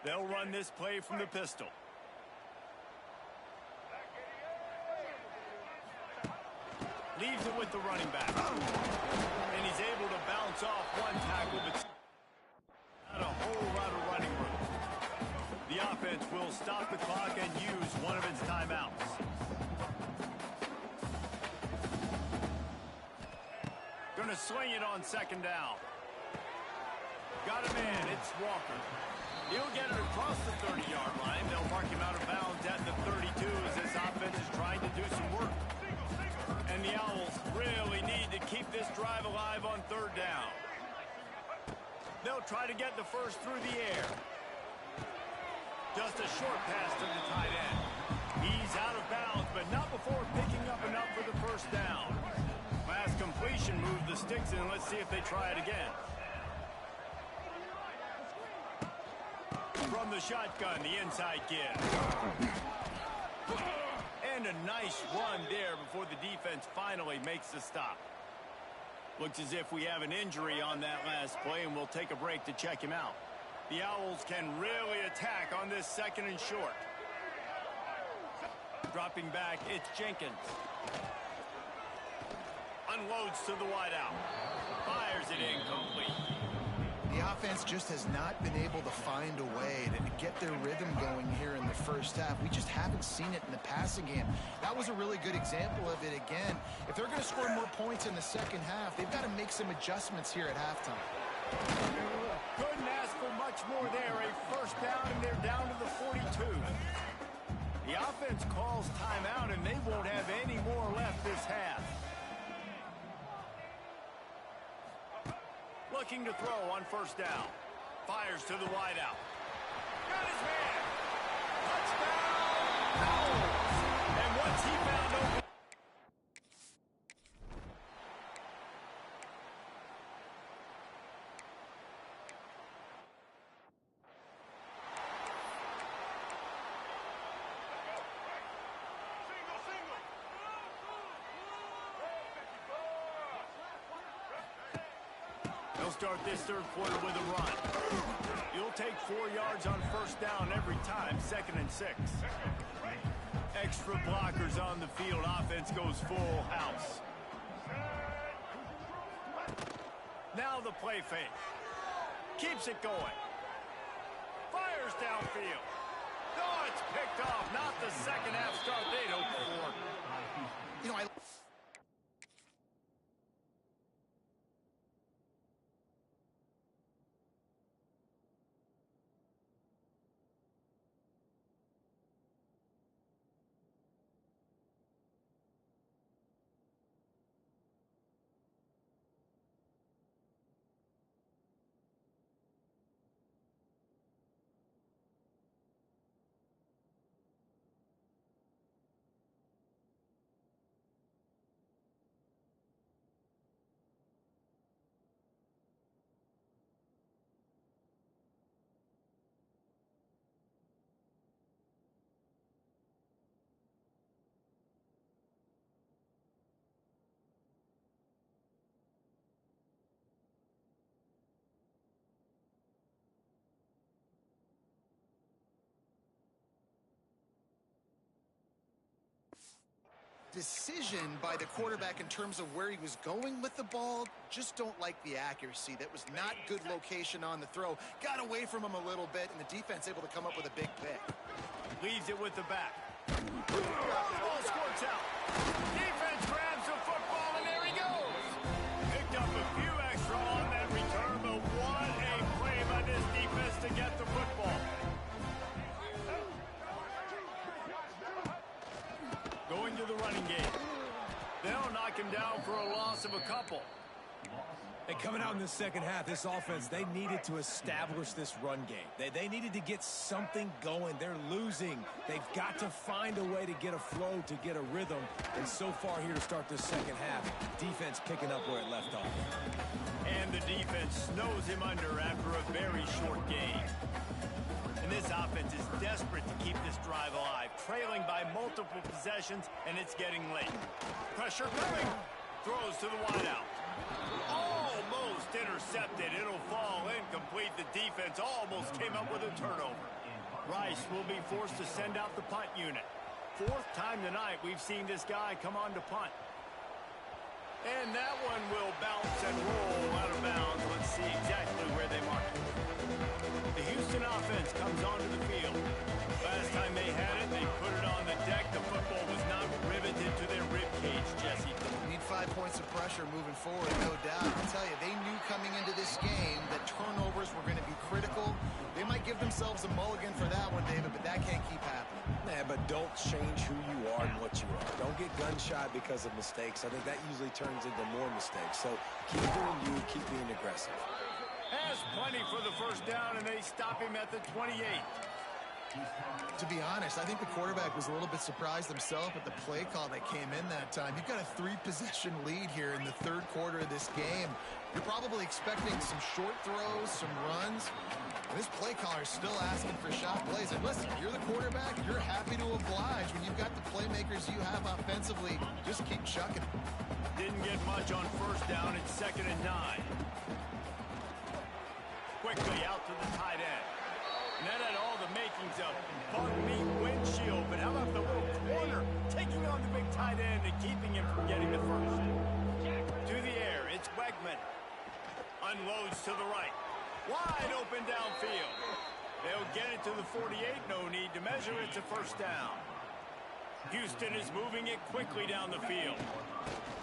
They'll run this play from the pistol. Leaves it with the running back. And he's able to bounce off one tackle, but not a whole lot of running room. The offense will stop the clock and use one of its timeouts. Gonna swing it on 2nd down. Got a man, it's Walker. He'll get it across the 30-yard line. They'll mark him out of bounds at the 32 as this offense is trying to do some work. And the Owls really need to keep this drive They'll try to get the first through the air. Just a short pass to the tight end. He's out of bounds, but not before picking up enough for the first down. Last completion moved the sticks in. Let's see if they try it again. From the shotgun, the inside give. And a nice run there before the defense finally makes the stop. Looks as if we have an injury on that last play, and we'll take a break to check him out. The Owls can really attack on this second and short. Dropping back, it's Jenkins. Unloads to the wideout. Fires it incomplete. The offense just has not been able to find a way to get their rhythm going here in the first half. We just haven't seen it in the passing game. That was a really good example of it again. If they're going to score more points in the second half, they've got to make some adjustments here at halftime. Couldn't ask for much more there. A first down, and they're down to the 42. The offense calls timeout, and they won't have any more left this half. Looking to throw on first down. Fires to the wideout. Got his man. Touchdown! Owls! And once he found open... They'll start this third quarter with a run. You'll take 4 yards on first down every time, 2nd and 6. Extra blockers on the field. Offense goes full house. Now the play fake. Keeps it going. Fires downfield. Oh, it's picked off. Not the second half start they'd hoped for. You know, decision by the quarterback in terms of where he was going with the ball. Just don't like the accuracy. That was not good location on the throw. Got away from him a little bit, and the defense able to come up with a big pick. Leaves it with the back. The ball squirts out. Defense grabs the football, and there he goes. Picked up a few extra on that return, but what a play by this defense to get the football. Going to the running game. They'll knock him down for a loss of a couple. And coming out in the second half, this offense, they needed to establish this run game. They needed to get something going. They're losing. They've got to find a way to get a flow, to get a rhythm. And so far here to start this second half, defense picking up where it left off. And the defense snows him under after a very short game. And this offense is desperate to keep this drive alive, trailing by multiple possessions, and it's getting late. Pressure coming. Throws to the wideout. Almost intercepted. It'll fall incomplete. The defense almost came up with a turnover. Rice will be forced to send out the punt unit. 4th time tonight we've seen this guy come on to punt. And that one will bounce and roll out of bounds. Let's see exactly where they mark it. The Houston offense comes onto the field. Last time they had it, they put it on the deck. The football was not riveted to their rib cage, Jesse. Need 5 points of pressure moving forward, no doubt. I'll tell you, they knew coming into this game that turnovers were going to be critical. They might give themselves a mulligan for that one, David, but that can't keep happening. Man, but don't change who you are and what you are. Don't get gun-shy because of mistakes. I think that usually turns into more mistakes. So keep doing you, keep being aggressive. Has plenty for the first down, and they stop him at the 28. To be honest, I think the quarterback was a little bit surprised himself at the play call that came in that time. You've got a 3-possession lead here in the third quarter of this game. You're probably expecting some short throws, some runs. And this play caller is still asking for shot plays. And listen, you're the quarterback. You're happy to oblige when you've got the playmakers you have offensively. Just keep chucking. Didn't get much on first down. It's 2nd and 9. Quickly out to the tight end. And that had all the makings of bug meat windshield, but how about the little corner taking on the big tight end and keeping him from getting the first? To the air, it's Wegman. Unloads to the right. Wide open downfield. They'll get it to the 48, no need to measure, it's a first down. Houston is moving it quickly down the field.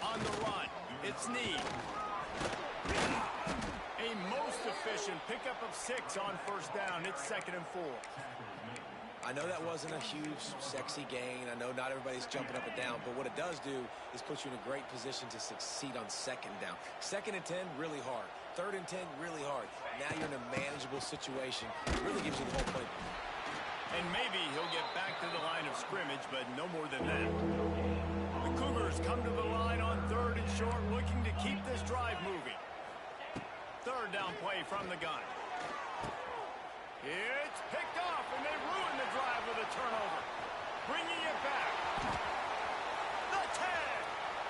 On the run, it's Need. A most efficient pickup of 6 on first down. It's 2nd and 4. I know that wasn't a huge, sexy gain. I know not everybody's jumping up and down, but what it does do is put you in a great position to succeed on 2nd down. 2nd and 10, really hard. 3rd and 10, really hard. Now you're in a manageable situation. It really gives you the whole play. And maybe he'll get back to the line of scrimmage, but no more than that. The Cougars come to the line on 3rd and short, looking to keep this drive moving. 3rd down play from the gun. It's picked off, and they ruin the drive with a turnover. Bringing it back. The 10.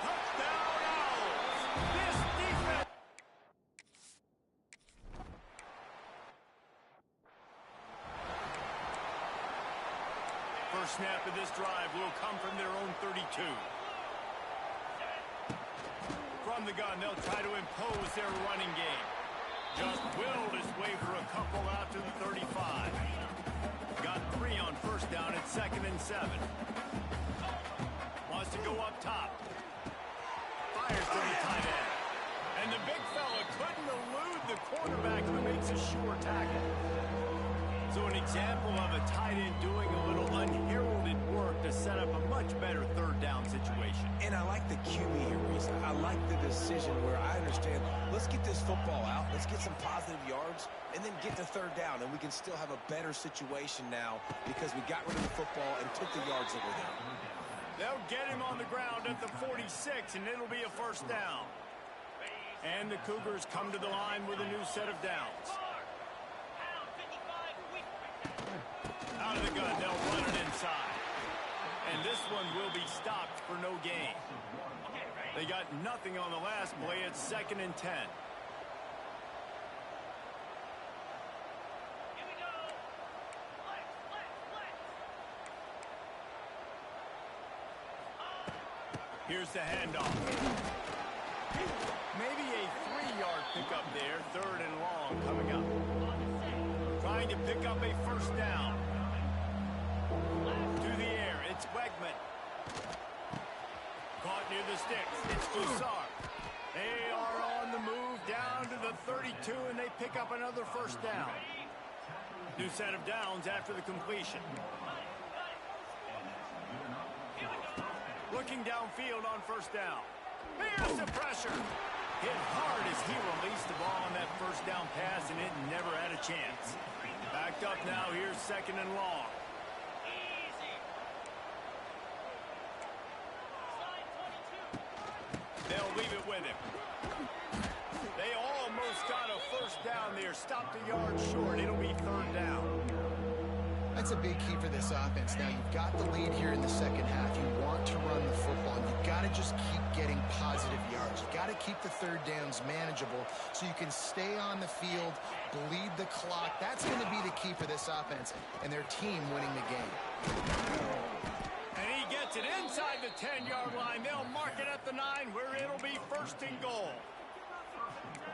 Touchdown Owls. This defense. First snap of this drive will come from their own 32. From the gun, they'll try to impose their running game. Just willed his way for a couple out to the 35. Got 3 on first down at 2nd and 7. Wants to go up top. Fires to the tight end. And the big fella couldn't elude the quarterback who makes a sure tackle. So an example of a tight end doing a little unheralded work to set up a much better 3rd down situation. And I like the QB here, Reese. I like the decision where I understand, let's get this football out, let's get some positive yards, and then get to 3rd down, and we can still have a better situation now because we got rid of the football and took the yards that were there. They'll get him on the ground at the 46, and it'll be a first down. And the Cougars come to the line with a new set of downs. Out of the gun, they'll run it inside. And this one will be stopped for no gain. They got nothing on the last play. It's 2nd and 10. Here's the handoff. Maybe a 3-yard pickup there. 3rd and long coming up. Trying to pick up a first down. To the air, it's Wegman. Caught near the sticks, it's Broussard. They are on the move down to the 32, and they pick up another first down. New set of downs after the completion. Looking downfield on first down. Here's the pressure. Hit hard as he released the ball on that first down pass, and it never had a chance. Backed up now, here's 2nd and long. They'll leave it with him. They almost got a first down there. Stopped a yard short. It'll be 3rd down. That's a big key for this offense. Now, you've got the lead here in the second half. You want to run the football, and you've got to just keep getting positive yards. You've got to keep the 3rd downs manageable so you can stay on the field, bleed the clock. That's going to be the key for this offense and their team winning the game. And he gets it inside the 10-yard line. They'll mark it at the 9 where it'll be 1st and goal.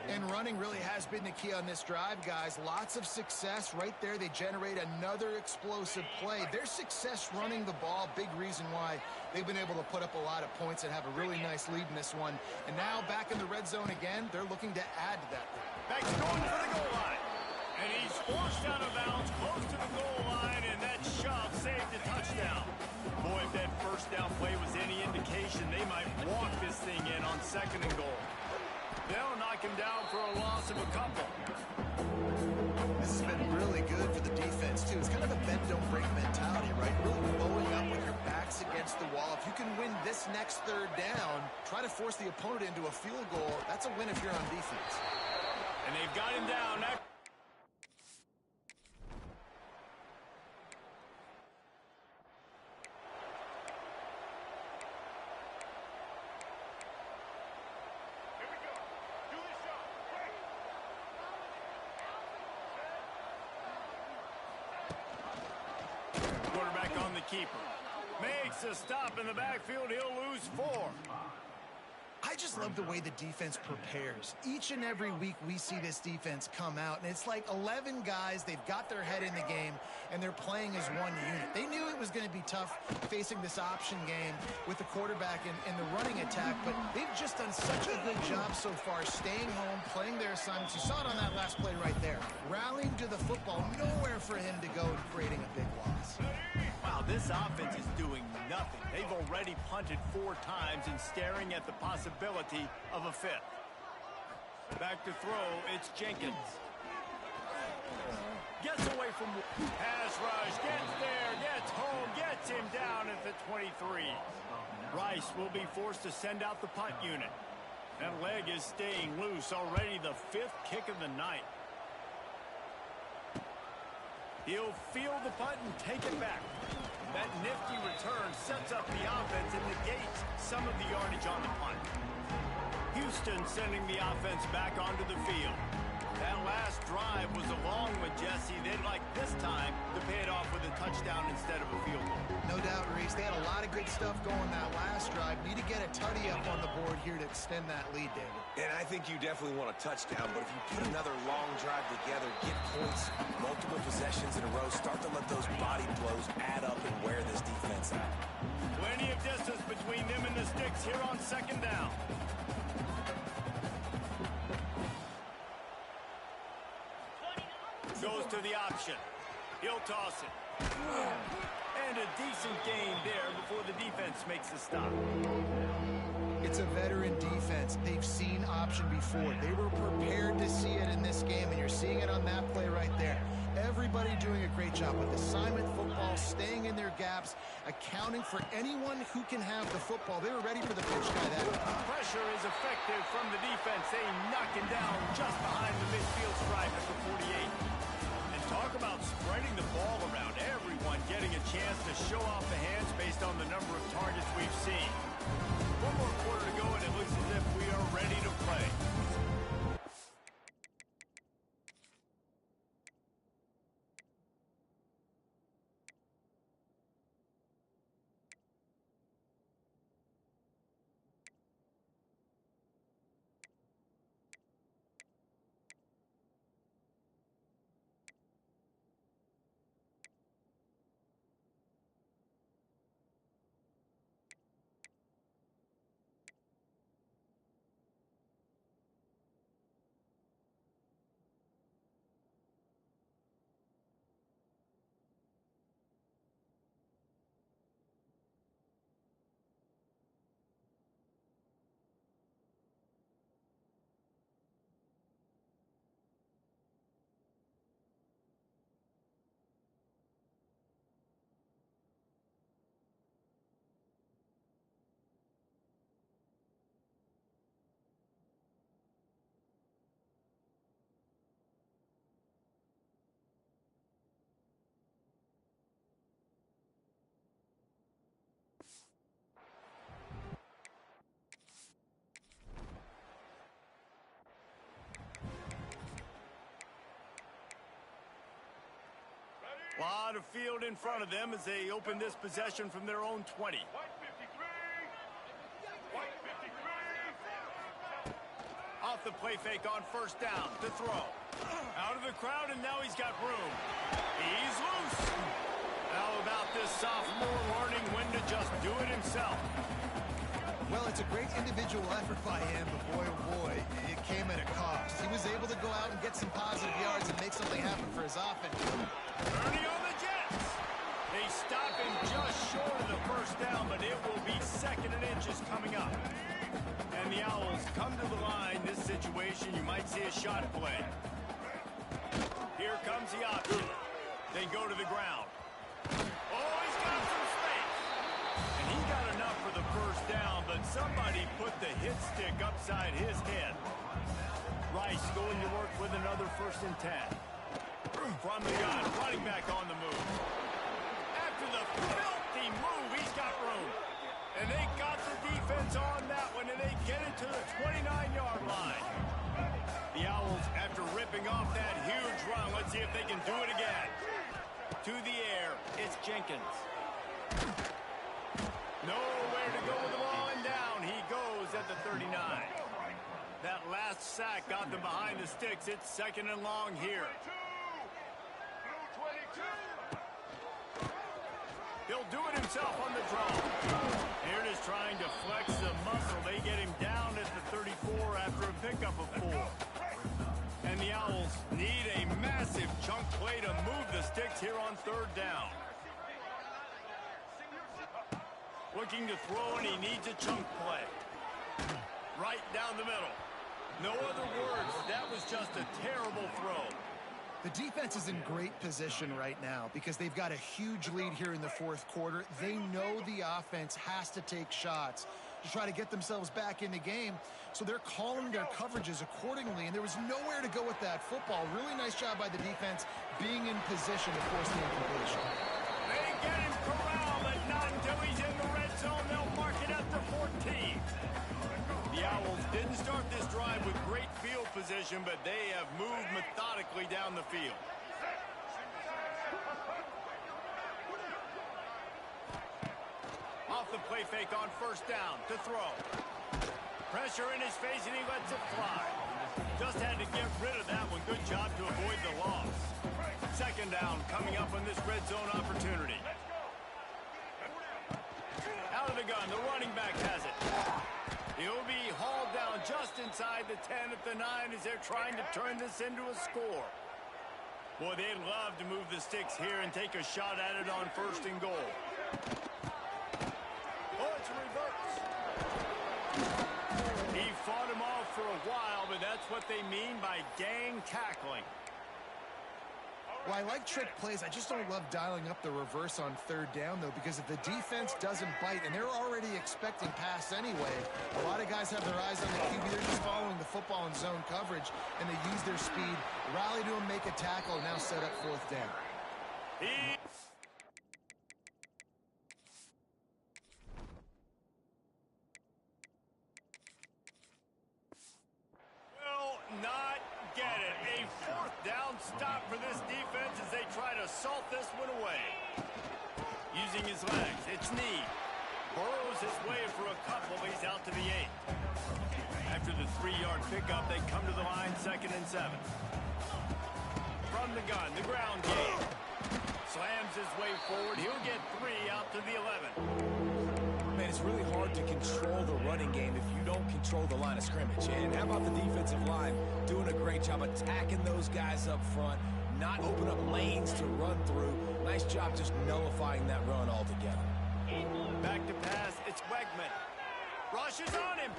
And running really has been the key on this drive, guys. Lots of success right there. They generate another explosive play. Their success running the ball, big reason why they've been able to put up a lot of points and have a really nice lead in this one. And now back in the red zone again, they're looking to add to that. Beck's going for the goal line. And he's forced out of bounds close to the goal line, and that shove saved the touchdown. Boy, if that first down play was any indication, they might walk this thing in on 2nd and goal. They'll knock him down for a loss of a couple. This has been really good for the defense, too. It's kind of a bend-don't-break mentality, right? Really bowing up with your backs against the wall. If you can win this next third down, try to force the opponent into a field goal. That's a win if you're on defense. And they've got him down. Quarterback on the keeper. Makes a stop in the backfield. He'll lose 4. I just love the way the defense prepares. Each and every week we see this defense come out, and it's like 11 guys. They've got their head in the game, and they're playing as one unit. They knew it was going to be tough facing this option game with the quarterback and the running attack, but they've just done such a good job so far staying home, playing their assignments. You saw it on that last play right there. Rallying to the football, nowhere for him to go and creating a big loss. Wow, this offense is doing nothing. They've already punted 4 times and staring at the possibility of a 5th. Back to throw, it's Jenkins. Gets away from pass rush, gets there, gets home, gets him down at the 23. Rice will be forced to send out the punt unit. That leg is staying loose, already the 5th kick of the night. He'll field the punt and take it back. That nifty return sets up the offense and negates some of the yardage on the punt. Houston sending the offense back onto the field. That last drive was a long one, Jesse. They'd like this time to pay it off with a touchdown instead of a field goal. No doubt, Reese. They had a lot of good stuff going that last drive. Need to get a tutty up on the board here to extend that lead, David. And I think you definitely want a touchdown, but if you put another long drive together, get points, multiple possessions in a row, start to let those body blows add up and wear this defense out. Plenty of distance between them and the sticks here on 2nd down. Goes to the option. He'll toss it. And a decent gain there before the defense makes the stop. It's a veteran defense. They've seen option before. They were prepared to see it in this game, and you're seeing it on that play right there. Everybody doing a great job with assignment football, staying in their gaps, accounting for anyone who can have the football. They were ready for the pitch guy that way. Pressure is effective from the defense. They knock him down just behind the midfield stripe at the 48. Talk about spreading the ball around. Everyone getting a chance to show off the hands based on the number of targets we've seen. 1 more quarter to go, and it looks as if we are ready to play. Lot of field in front of them as they open this possession from their own 20. White 53. White 53. Off the play fake on 1st down to throw. Out of the crowd, and now he's got room. He's loose. How about this sophomore learning when to just do it himself? Well, it's a great individual effort by him, but boy, oh boy, it came at a cost. He was able to go out and get some positive yards and make something happen for his offense. Ernie on the Jets. They stop him just short of the 1st down, but it will be 2nd and inches coming up. And the Owls come to the line. This situation, you might see a shot play. Here comes the option. They go to the ground. Oh, he's got some space. And he got enough for the first down, but somebody put the hit stick upside his head. Rice going to work with another 1st and 10. From the gun, running back on the move. After the filthy move, he's got room. And they got the defense on that one, and they get it to the 29-yard line. The Owls, after ripping off that huge run, let's see if they can do it again. To the air, it's Jenkins. Nowhere to go with the ball, and down he goes at the 39. That last sack got them behind the sticks. It's 2nd and long here. He'll do it himself on the draw. Here it is trying to flex the muscle. They get him down at the 34 after a pickup of 4. And the Owls need a massive chunk play to move the sticks here on 3rd down. Looking to throw, and he needs a chunk play. Right down the middle. No other words. That was just a terrible throw. The defense is in great position right now because they've got a huge lead here in the 4th quarter. They know the offense has to take shots to try to get themselves back in the game. So they're calling their coverages accordingly, and there was nowhere to go with that football. Really nice job by the defense being in position to force the incompletion. They get him corralled, but not until he's in the red zone. They'll mark it at the 14. The Owls didn't start this drive with great field position, but they have moved methodically down the field. Off the play fake on 1st down to throw. Pressure in his face, and he lets it fly. Just had to get rid of that one. Good job to avoid the loss. 2nd down coming up on this red zone opportunity. Out of the gun, the running back has it. He'll be hauled down just inside the 10 at the 9 as they're trying to turn this into a score. Boy, they'd love to move the sticks here and take a shot at it on 1st and goal. Oh, it's a reverse. He fought him off for a while, but that's what they mean by gang tackling. Well, I like trick plays. I just don't love dialing up the reverse on 3rd down, though, because if the defense doesn't bite, and they're already expecting pass anyway, a lot of guys have their eyes on the QB. They're just following the football in zone coverage, and they use their speed, rally to him, make a tackle, and now set up 4th down. He will not get it. A 4th down stop for this defense as they try to salt this one away. Using his legs, it's knee. Burrows his way for a couple. He's out to the 8. After the 3-yard pickup, they come to the line 2nd and 7. From the gun, the ground game. Slams his way forward. He'll get 3 out to the 11. Man, it's really hard to control the running game if you don't control the line of scrimmage. And how about the defensive line doing a great job attacking those guys up front, not open up lanes to run through. Nice job just nullifying that run altogether. Back to pass, it's Wegman. Rushes on him.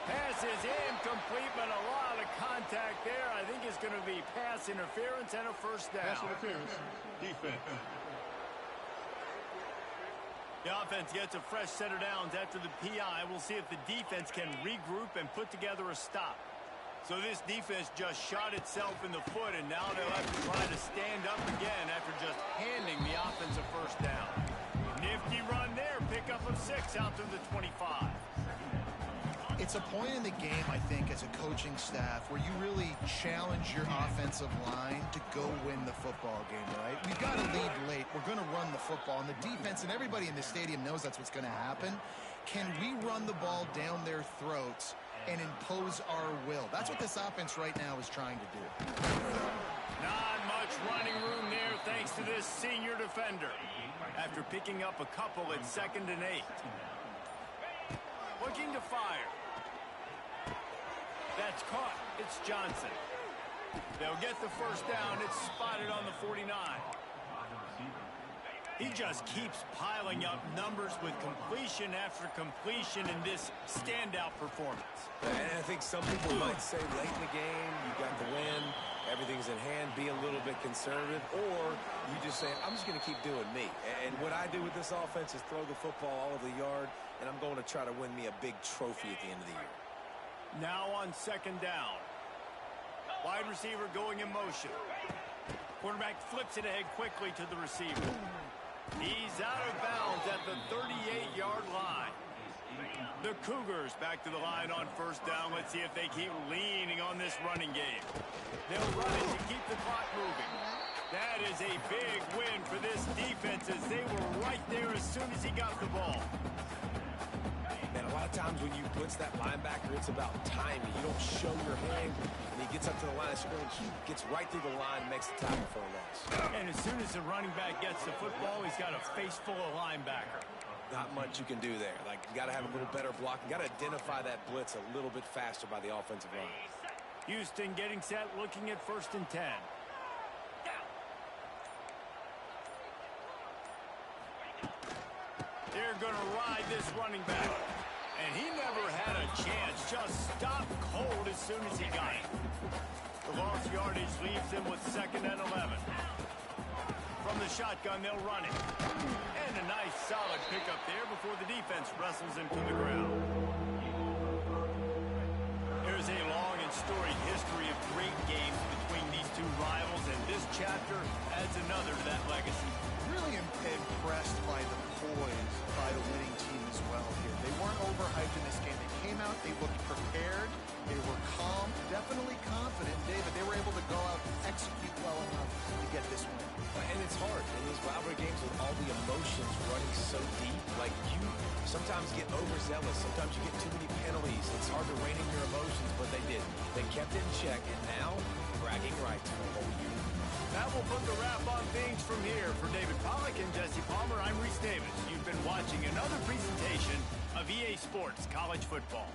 Pass is incomplete, but a lot of contact there. I think it's going to be pass interference and a 1st down. Pass interference, defense. The offense gets a fresh set of downs after the PI. We'll see if the defense can regroup and put together a stop. So this defense just shot itself in the foot, and now they'll have to try to stand up again after just handing the offense a 1st down. Nifty run there, pickup of 6 out to the 25. It's a point in the game, I think, as a coaching staff where you really challenge your offensive line to go win the football game, right? We've got to lead late. We're going to run the football, and the defense and everybody in the stadium knows that's what's going to happen. Can we run the ball down their throats and impose our will? That's what this offense right now is trying to do. Not much running room there thanks to this senior defender. After picking up a couple at 2nd and 8. Looking to fire. That's caught. It's Johnson. They'll get the 1st down. It's spotted on the 49. He just keeps piling up numbers with completion after completion in this standout performance. And I think some people might say late in the game, you got the win, everything's in hand, be a little bit conservative, or you just say, I'm just going to keep doing me. And what I do with this offense is throw the football all over the yard, and I'm going to try to win me a big trophy at the end of the year. Now on second down. Wide receiver going in motion. Quarterback flips it ahead quickly to the receiver. He's out of bounds at the 38-yard line. The Cougars back to the line on first down. Let's see if they keep leaning on this running game. They'll run it to keep the clock moving. That is a big win for this defense as they were right there as soon as he got the ball. Man, a lot of times when you blitz that linebacker, it's about timing. You don't show your hand, and he gets up to the line of scrimmage, he gets right through the line, makes the tackle for a loss. And as soon as the running back gets the football, he's got a face full of linebacker. Not much you can do there. Like, you got to have a little better block. You got to identify that blitz a little bit faster by the offensive line. Houston getting set, looking at 1st and 10. They're going to ride this running back. And he never had a chance. Just stopped cold as soon as he got it. The lost yardage leaves him with 2nd and 11. From the shotgun, they'll run it. And a nice solid pickup there before the defense wrestles him to the ground. There's a long and storied history of great games between these two rivals, and this chapter adds another to that legacy. Really impressed by the poise by the winning team as well here. They weren't overhyped in this game. They came out, they looked prepared, they were calm, definitely confident. David, they were able to go out and execute well enough to get this win. And it's hard in these rivalry games with all the emotions running so deep. Like, you sometimes get overzealous. Sometimes you get too many penalties. It's hard to rein in your emotions, but they did. They kept it in check, and now bragging rights for a whole year. That will put the wrap on things from here. For David Pollack and Jesse Palmer, I'm Reese Davis. You've been watching another presentation of EA Sports College Football.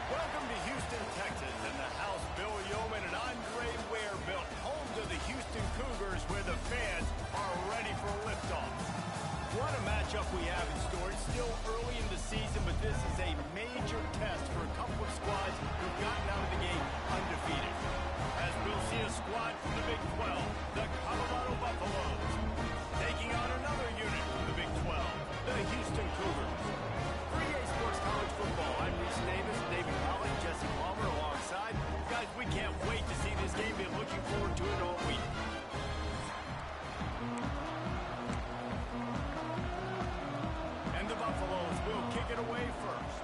Welcome to Houston, Texas, and the house Bill Yeoman and Andre Ware built, home to the Houston Cougars, where the fans are ready for liftoff. What a matchup we have in store. It's still early in the season, but this is a major test for a couple of squads who've gotten out of the gate undefeated. As we'll see a squad from the Big 12, the Colorado Buffaloes, taking on another unit from the Big 12, the Houston Cougars. For EA Sports College Football, I'm Reese Davis, David Collins, Jesse Palmer alongside. Guys, we can't wait to see this game. Been looking forward to it all week. And the Buffaloes will kick it away first.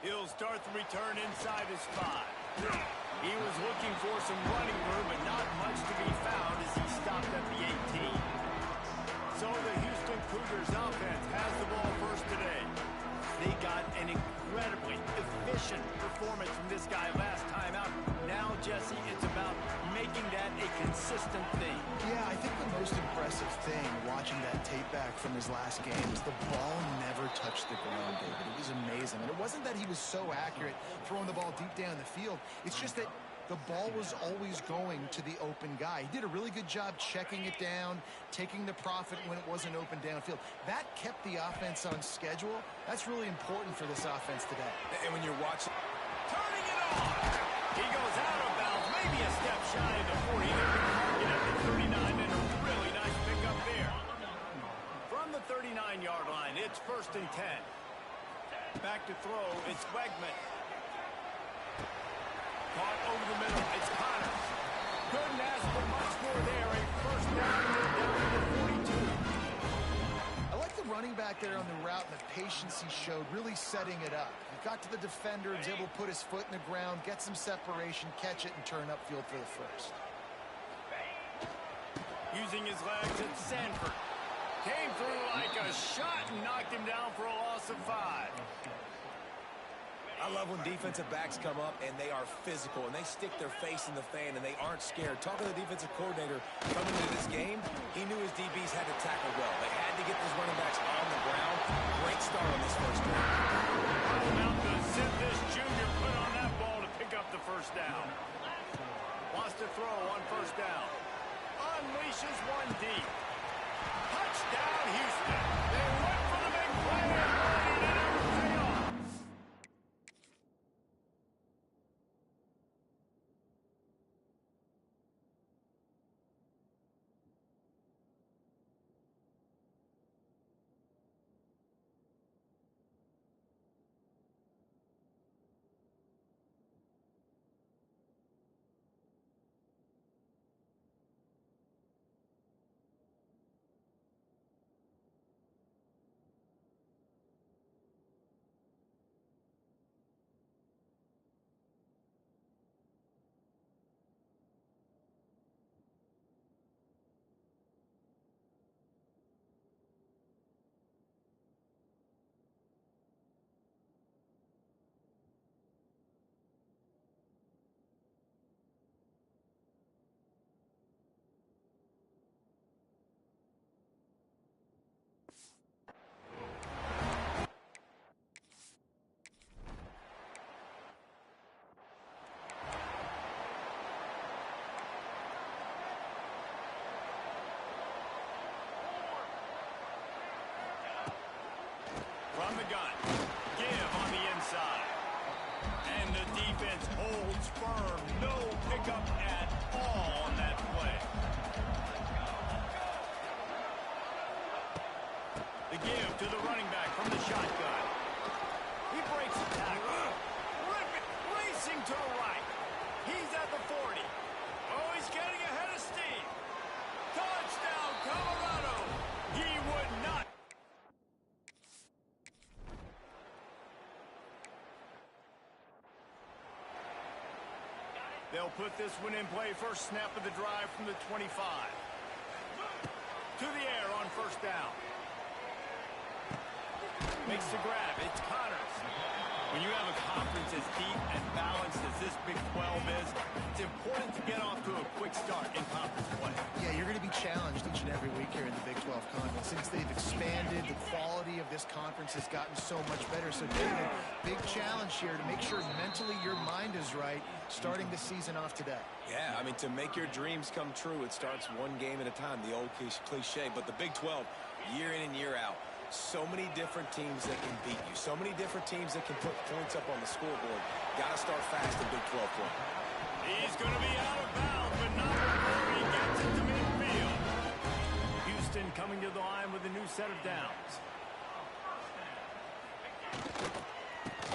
He'll start the return inside his 5. He was looking for some running room, but not much to be found as he stopped at the 18. So the Houston Cougars offense has the ball first thing watching that tape back from his last game is the ball never touched the ground, David. It was amazing. And it wasn't that he was so accurate throwing the ball deep down the field. It's just that the ball was always going to the open guy. He did a really good job checking it down, taking the profit when it wasn't open downfield. That kept the offense on schedule. That's really important for this offense today. And when you're watching... Turning it on. He goes out of bounds, maybe a step shy of the 40. They're going to mark it at the 39, and a really nice pickup there. From the 39-yard line, it's 1st and 10. Back to throw, it's Wegman. Caught over the middle, it's Connors. Couldn't ask for much more there. A first down to the 42. I like the running back there on the route and the patience he showed, really setting it up. He got to the defender, was able to put his foot in the ground, get some separation, catch it, and turn upfield for the first. Using his legs, it's Sanford. Came through like a shot and knocked him down for a loss of 5. I love when defensive backs come up and they are physical and they stick their face in the fan and they aren't scared. Talking to the defensive coordinator coming into this game, he knew his DBs had to tackle well. They had to get those running backs on the ground. Great start on this first drive. Now to zip this junior put on that ball to pick up the first down. Wants to throw on 1st down. Unleashes one deep. Touchdown, Houston. They went for the big play and it never paid off. From the gun, give on the inside. And the defense holds firm. No pickup at all on that play. The give to the running back from the shotgun. He breaks the tackle. Racing to the right. He's at the 40. Oh, he's getting ahead of steam. Touchdown, Colorado. He would not. They'll put this one in play. First snap of the drive from the 25. To the air on 1st down. Makes the grab. It's Connors. When you have a conference as deep and balanced as this Big 12 is, it's important to get off to a quick start in conference play. Yeah, you're going to be challenged each and every week here in the Big 12 conference. Since they've expanded, the quality of this conference has gotten so much better. So, David, big challenge here to make sure mentally your mind is right starting the season off today. Yeah, I mean, to make your dreams come true, it starts one game at a time, the old cliche. But the Big 12, year in and year out, so many different teams that can beat you. So many different teams that can put points up on the scoreboard. Got to start fast in Big 12 play. He's going to be out of bounds, but not before he gets it to midfield. Houston coming to the line with a new set of downs.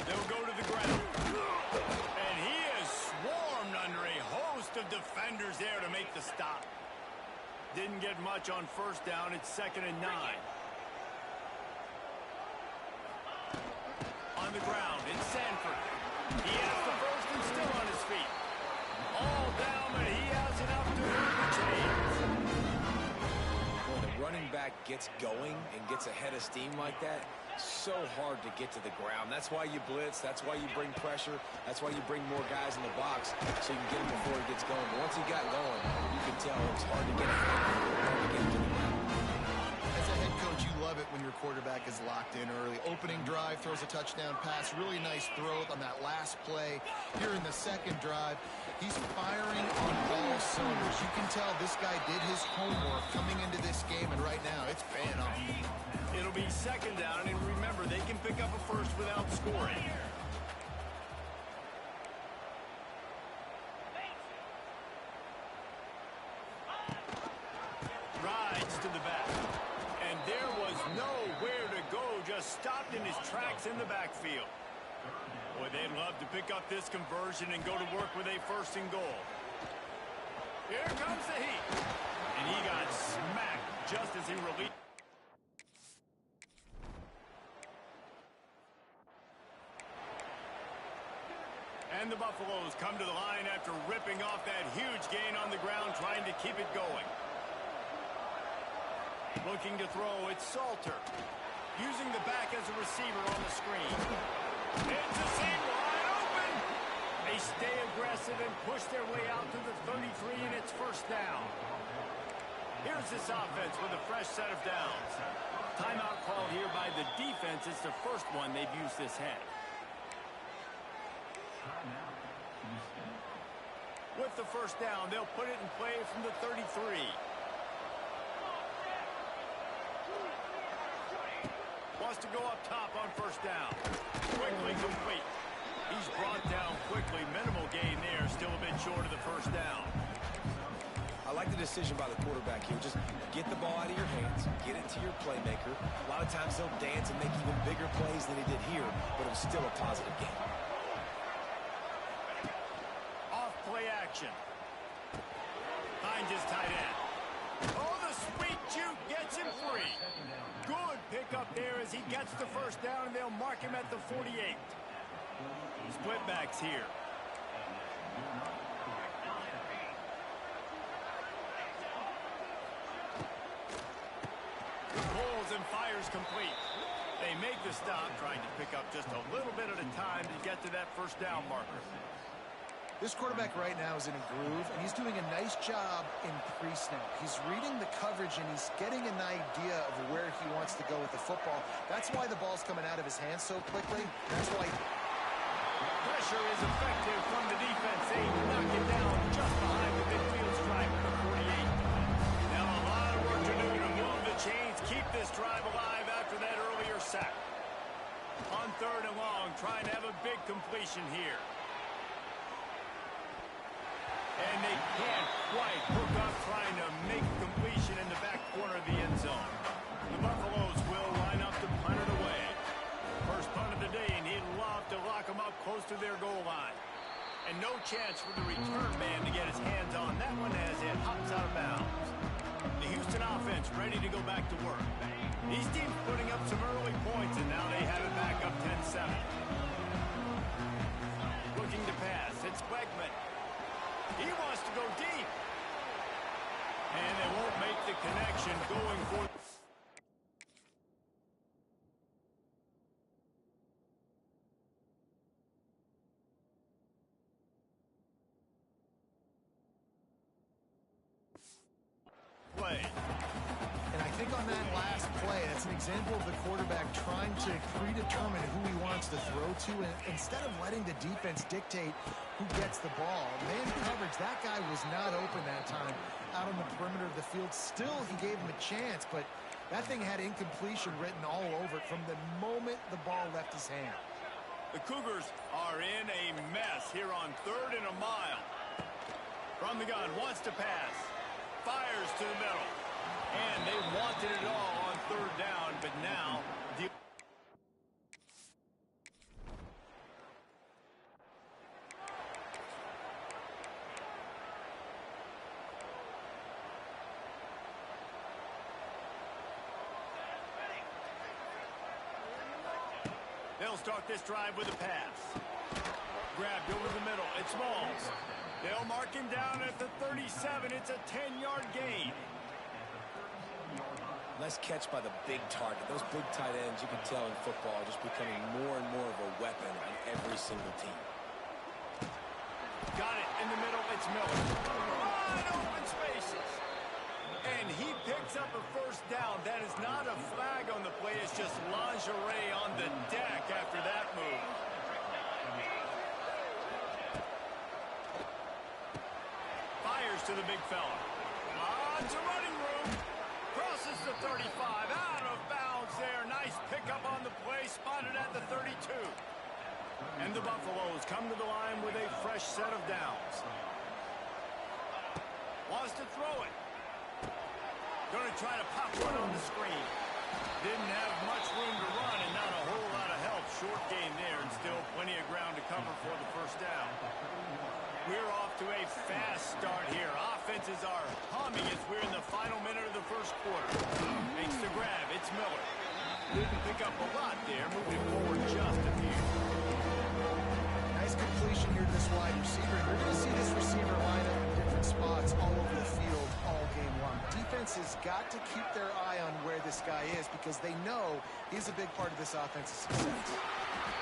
They'll go to the ground. And he is swarmed under a host of defenders there to make the stop. Didn't get much on 1st down. It's 2nd and 9. On the ground, it's Sanford. He has the first and still on his feet. All down, but he has enough to move the chains. When the running back gets going and gets ahead of steam like that, so hard to get to the ground. That's why you blitz. That's why you bring pressure. That's why you bring more guys in the box so you can get him before he gets going. But once he got going, you could tell it's hard to get ahead, hard to get him to the ground. quarterback is locked in early. Opening drive, throws a touchdown pass. Really nice throw on that last play. Here in the second drive, he's firing on all cylinders. You can tell this guy did his homework coming into this game, and right now it's paying off. It'll be second down, and remember, they can pick up a first without scoring. Rides to the back. And there was nowhere to go, just stopped in his tracks in the backfield. Boy, they'd love to pick up this conversion and go to work with a first and goal. Here comes the heat. And he got smacked just as he released. And the Buffaloes come to the line after ripping off that huge gain on the ground, trying to keep it going. Looking to throw, it's Salter. Using the back as a receiver on the screen. It's a seam wide open. They stay aggressive and push their way out to the 33, and it's first down. Here's this offense with a fresh set of downs. Timeout called here by the defense. It's the first one they've used this half. With the first down, they'll put it in play from the 33. Wants to go up top on first down. Quickly complete. He's brought down quickly. Minimal gain there. Still a bit short of the first down. I like the decision by the quarterback here. Just get the ball out of your hands. Get it to your playmaker. A lot of times they'll dance and make even bigger plays than he did here, but it was still a positive game. Off play action. Finds his tight end. Oh, the sweet juke gets him free. Good pickup there as he gets the first down, and they'll mark him at the 48. Split backs here. Pulls and fires complete. They make the stop, trying to pick up just a little bit at a time to get to that first down marker. This quarterback right now is in a groove, and he's doing a nice job in pre-snap. He's reading the coverage, and he's getting an idea of where he wants to go with the football. That's why the ball's coming out of his hands so quickly. That's why pressure is effective from the defense. They knock it down just behind the midfield stripe at the 48. Now a lot of work to do to move the chains, keep this drive alive after that earlier sack. On third and long, trying to have a big completion here. And they can't quite hook up, trying to make a completion in the back corner of the end zone. The Buffaloes will line up to punt it away. First punt of the day, and he'd love to lock them up close to their goal line. And no chance for the return man to get his hands on that one as it hops out of bounds. The Houston offense ready to go back to work. These teams putting up some early points, and now they have it back up 10-7. Looking to pass, it's Beckman. He wants to go deep. And they won't make the connection going for... play. And I think on that last play, that's an example of the quarterback trying to predetermine who he wants to throw to, and instead of letting the defense dictate who gets the ball. Man coverage, that guy was not open that time out on the perimeter of the field. Still, he gave him a chance, but that thing had incompletion written all over it from the moment the ball left his hand. The Cougars are in a mess here on third and a mile. From the gun, wants to pass. Fires to the middle. And they wanted it all on third down, but now... They'll start this drive with a pass. Grabbed over the middle. It's Smalls. They'll mark him down at the 37. It's a 10-yard gain. Nice catch by the big target. Those big tight ends, you can tell in football, are just becoming more and more of a weapon on every single team. Got it in the middle. It's Miller. Wide open spaces. And he picks up a first down. That is not a flag on the play. It's just lingerie on the deck after that move. Fires to the big fella. Lots of running room. Crosses the 35. Out of bounds there. Nice pickup on the play. Spotted at the 32. And the Buffaloes come to the line with a fresh set of downs. Wants to throw it. Going to try to pop one on the screen. Didn't have much room to run and not a whole lot of help. Short gain there and still plenty of ground to cover for the first down. We're off to a fast start here. Offenses are humming as we're in the final minute of the first quarter. Makes the grab. It's Miller. Didn't pick up a lot there. Moving forward just a few. Nice completion here to this wide receiver. You're going to see this receiver line up in different spots all over the field all game long. Defense has got to keep their eye on where this guy is because they know he's a big part of this offense's success.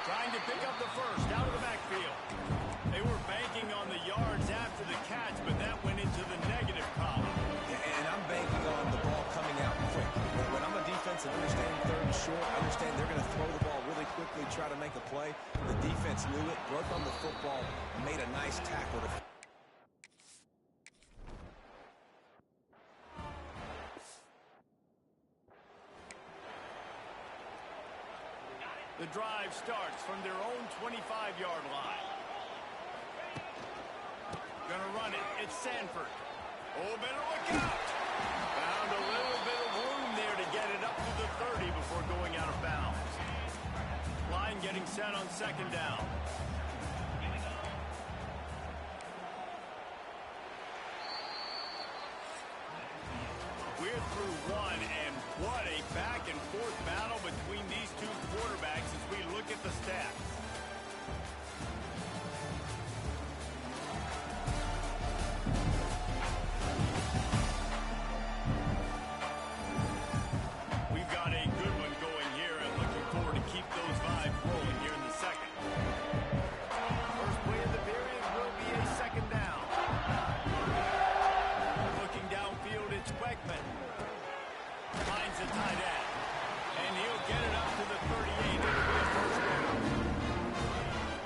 Trying to pick up the first out of the backfield. They were banking on the yards after the catch, but that went into the negative column. And I'm banking on the ball coming out quick. When I'm a defense and understanding third and short, I understand they're going to throw the ball really quickly, try to make a play. The defense knew it, broke on the football, and made a nice tackle to... The drive starts from their own 25-yard line. Gonna run it. It's Sanford. Oh, better look out. Found a little bit of room there to get it up to the 30 before going out of bounds. Line getting set on second down. We're through one, and what a back-and-forth battle between these two quarterbacks as we look at the stats. We've got a good one going here, and looking forward to keep those vibes rolling here in the second. First play of the period will be a second down. Looking downfield, it's Beckman. Finds a tight end. And he'll get it up to the 38. It'll be a first down.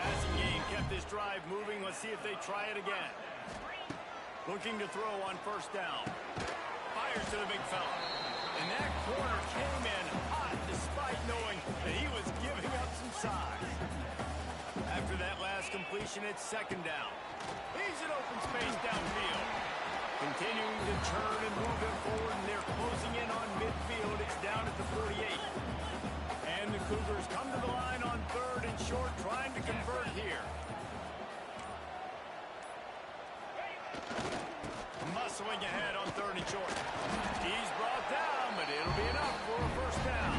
Passing game kept this drive moving. Let's see if they try it again. Looking to throw on first down. Fires to the big fella. And that corner came in hot despite knowing that he was giving up some size. After that last completion, it's second down. He's in open space downfield. Continuing to turn and move it forward, and they're closing in on midfield. It's down at the 48. And the Cougars come to the line on third and short, trying to convert here. Muscling ahead on third and short. He's brought down, but it'll be enough for a first down.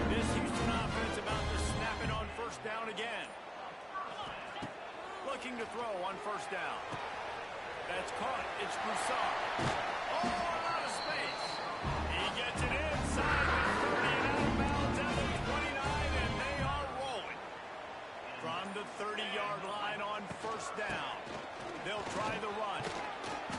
This Houston offense about to snap it on first down again. Looking to throw on first down. That's caught. It's Broussard. Oh, a lot of space. He gets it inside the 30 and out of bounds at the 29, and they are rolling. From the 30-yard line on first down. They'll try the run.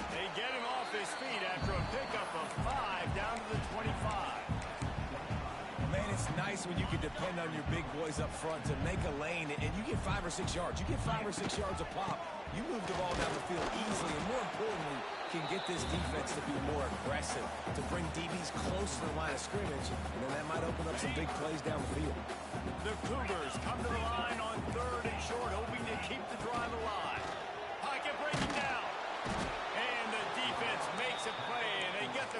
They get him off his feet after a pickup of 5 down to the 25. Man, it's nice when you can depend on your big boys up front to make a lane, and you get 5 or 6 yards. You get 5 or 6 yards a pop. You move the ball down the field easily, and more importantly, can get this defense to be more aggressive, to bring DBs close to the line of scrimmage, and then that might open up some big plays down the field. The Cougars come to the line on third and short, hoping to keep the drive alive. Pocket breaking down. And the defense makes a play, and they get the...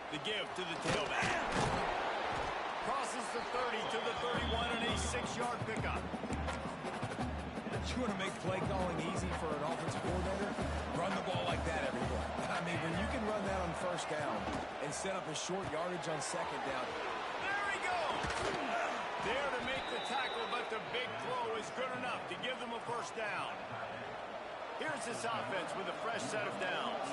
The give to the tailback. Crosses the 30 to the 31 and a 6-yard pickup. You want to make play calling easy for an offensive coordinator? Run the ball like that every play. I mean, when you can run that on first down and set up a short yardage on second down. There he goes. There to make the tackle, but the big throw is good enough to give them a first down. Here's this offense with a fresh set of downs.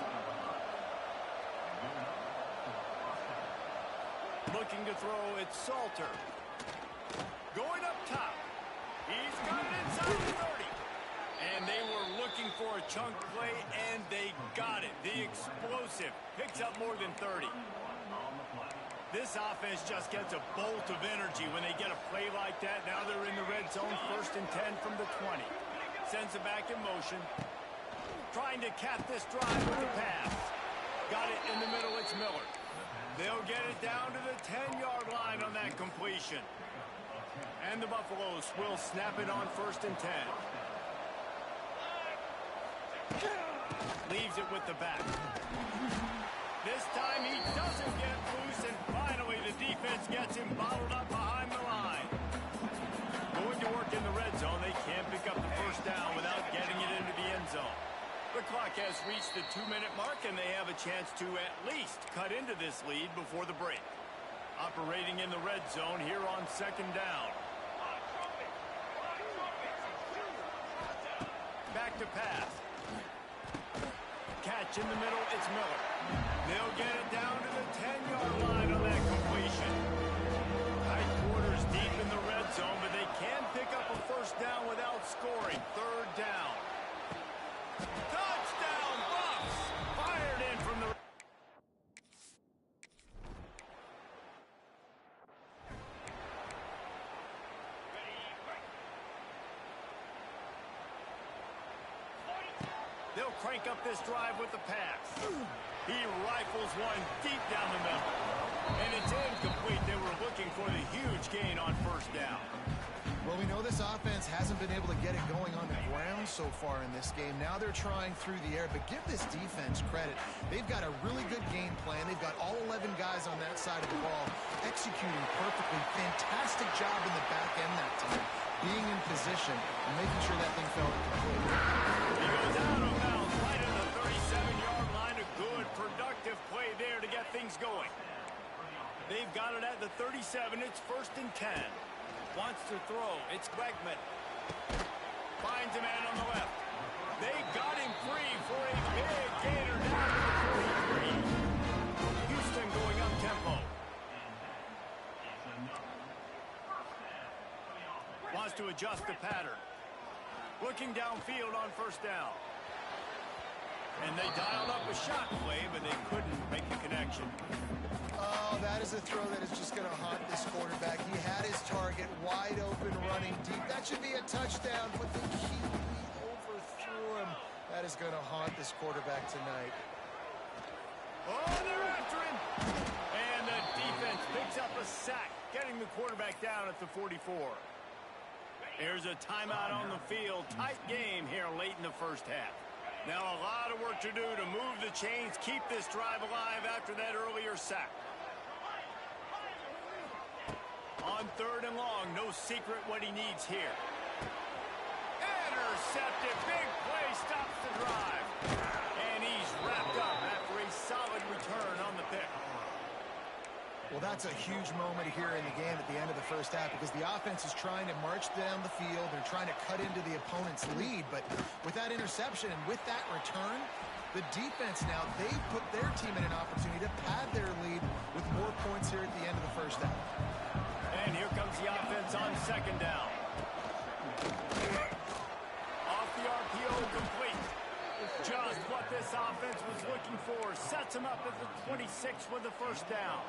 Looking to throw, it's Salter. Going up top. He's got it inside the 30. And they were looking for a chunk play, and they got it. The explosive picks up more than 30. This offense just gets a bolt of energy when they get a play like that. Now they're in the red zone, 1st and 10 from the 20. Sends it back in motion. Trying to cap this drive with the pass. Got it in the middle, it's Miller. They'll get it down to the 10-yard line on that completion. And the Buffaloes will snap it on 1st and 10. Leaves it with the back. This time he doesn't get loose, and finally the defense gets him bottled up behind the line. Going to work in the red zone, they can't pick up the 1st down without getting it into the end zone. The clock has reached the 2-minute mark, and they have a chance to at least cut into this lead before the break. Operating in the red zone here on 2nd down. Back to pass. Catch in the middle, it's Miller. They'll get it down to the 10-yard line on that completion. Tight quarters deep in the red zone, but they can pick up a 1st down without scoring. 3rd down. Touchdown, Bucks! Fired in from the... They'll crank up this drive with the pass. He rifles one deep down the middle. And it's incomplete. They were looking for the huge gain on 1st down. Well, we know this offense hasn't been able to get it going on the ground so far in this game. Now they're trying through the air, but give this defense credit. They've got a really good game plan. They've got all 11 guys on that side of the ball executing perfectly. Fantastic job in the back end that time, being in position and making sure that thing fell incomplete. He goes out of bounds right at the 37-yard line. A good, productive play there to get things going. They've got it at the 37. It's 1st and 10. Wants to throw. It's Bregman. Finds a man on the left. They got him free for a big gainer down to the 43. Houston going up tempo. Wants to adjust the pattern. Looking downfield on 1st down. And they dialed up a shot play, but they couldn't make the connection. Oh, that is a throw that is just going to haunt this quarterback. He had his target wide open, running deep. That should be a touchdown, but the QB overthrew him. That is going to haunt this quarterback tonight. Oh, they're after him. And the defense picks up a sack, getting the quarterback down at the 44. Here's a timeout on the field. Tight game here late in the 1st half. Now a lot of work to do to move the chains, keep this drive alive after that earlier sack. On 3rd and long, no secret what he needs here. Intercepted, big play, stops the drive. And he's wrapped up after a solid return on the pick. Well, that's a huge moment here in the game at the end of the 1st half because the offense is trying to march down the field. They're trying to cut into the opponent's lead. But with that interception and with that return, the defense now, they've put their team in an opportunity to pad their lead with more points here at the end of the 1st half. And here comes the offense on 2nd down. Off the RPO, complete. Just what this offense was looking for. Sets him up at the 26 with the 1st down.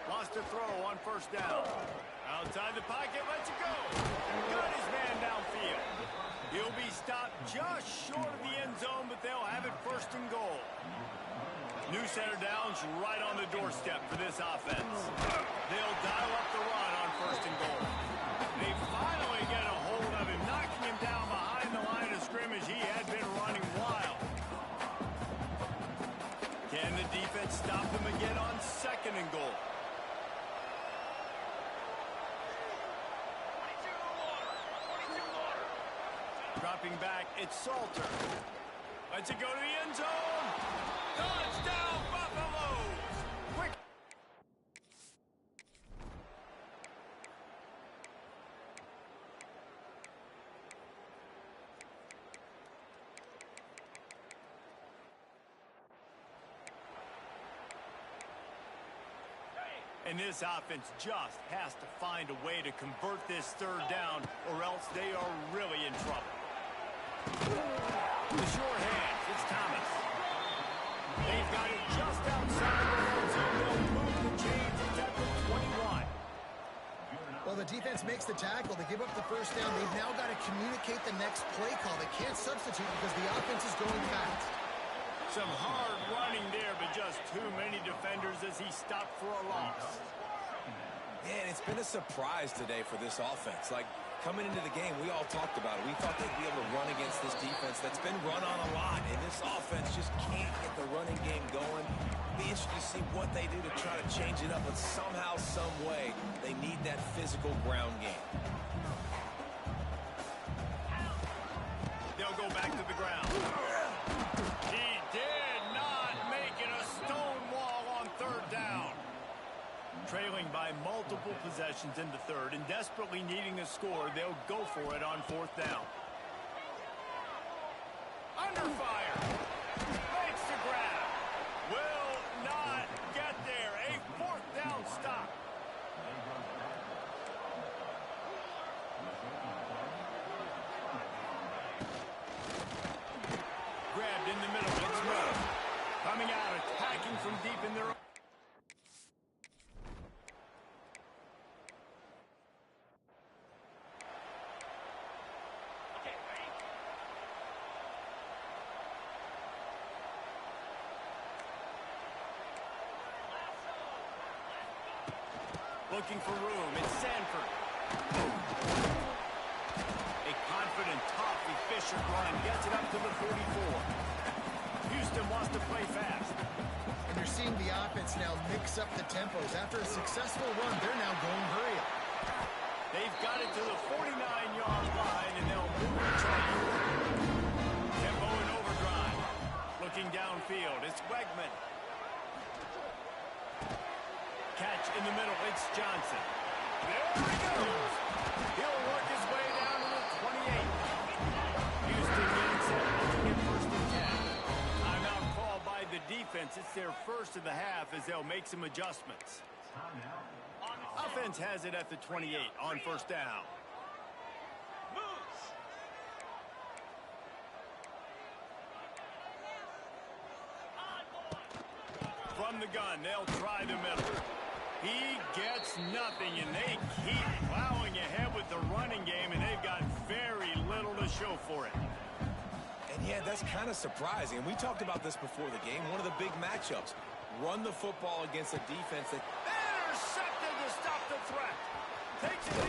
Wants to throw on 1st down. Outside the pocket, lets it go. Got his man downfield. He'll be stopped just short of the end zone, but they'll have it 1st and goal. New center downs right on the doorstep for this offense. They'll dial up the run on 1st and goal. They finally get a hold of him, knocking him down behind the line of scrimmage. He had been running wild. Can the defense stop him again on 2nd and goal? Dropping back, it's Salter. Lets it go to the end zone. Touchdown, Buffalo! And this offense just has to find a way to convert this third down, or else they are really in trouble. The sure hands, it's Thomas. They've got it just outside the red zone. They'll move the chains at the 21. Well, the defense makes the tackle. They give up the first down. They've now got to communicate the next play call. They can't substitute because the offense is going fast. Some hard running there, but just too many defenders as he stopped for a loss. Man, it's been a surprise today for this offense. Like, coming into the game, we all talked about it. We thought they'd be able to run against this defense that's been run on a lot, and this offense just can't get the running game going. Be interested to see what they do to try to change it up, but somehow, some way, they need that physical ground game. They'll go back to the ground. He did not make it a stone wall on third down. Trailing by multiple possessions in the third and desperately needing a score, they'll go for it on fourth down. Under fire. Makes the grab. Will not get there. A fourth down stop. Grabbed in the middle. It's Murray. Coming out, attacking from deep in their own. Looking for room. It's Sanford. A confident, tough, efficient run. Gets it up to the 44. Houston wants to play fast. And you're seeing the offense now mix up the tempos. After a successful run, they're now going hurry up. They've got it to the 49-yard line, and they'll move the chain. Tempo in overdrive. Looking downfield. It's Wegman. Catch in the middle, it's Johnson. There he goes. He'll work his way down to the 28. Houston getting set, looking at first and 10. Timeout called by the defense. It's their first of the half as they'll make some adjustments. Offense has it at the 28 on first down. From the gun, they'll try the middle. He gets nothing, and they keep plowing ahead with the running game, and they've got very little to show for it. And yeah, that's kind of surprising. And we talked about this before the game. One of the big matchups. Run the football against a defense that... Intercepted to stop the threat. Takes it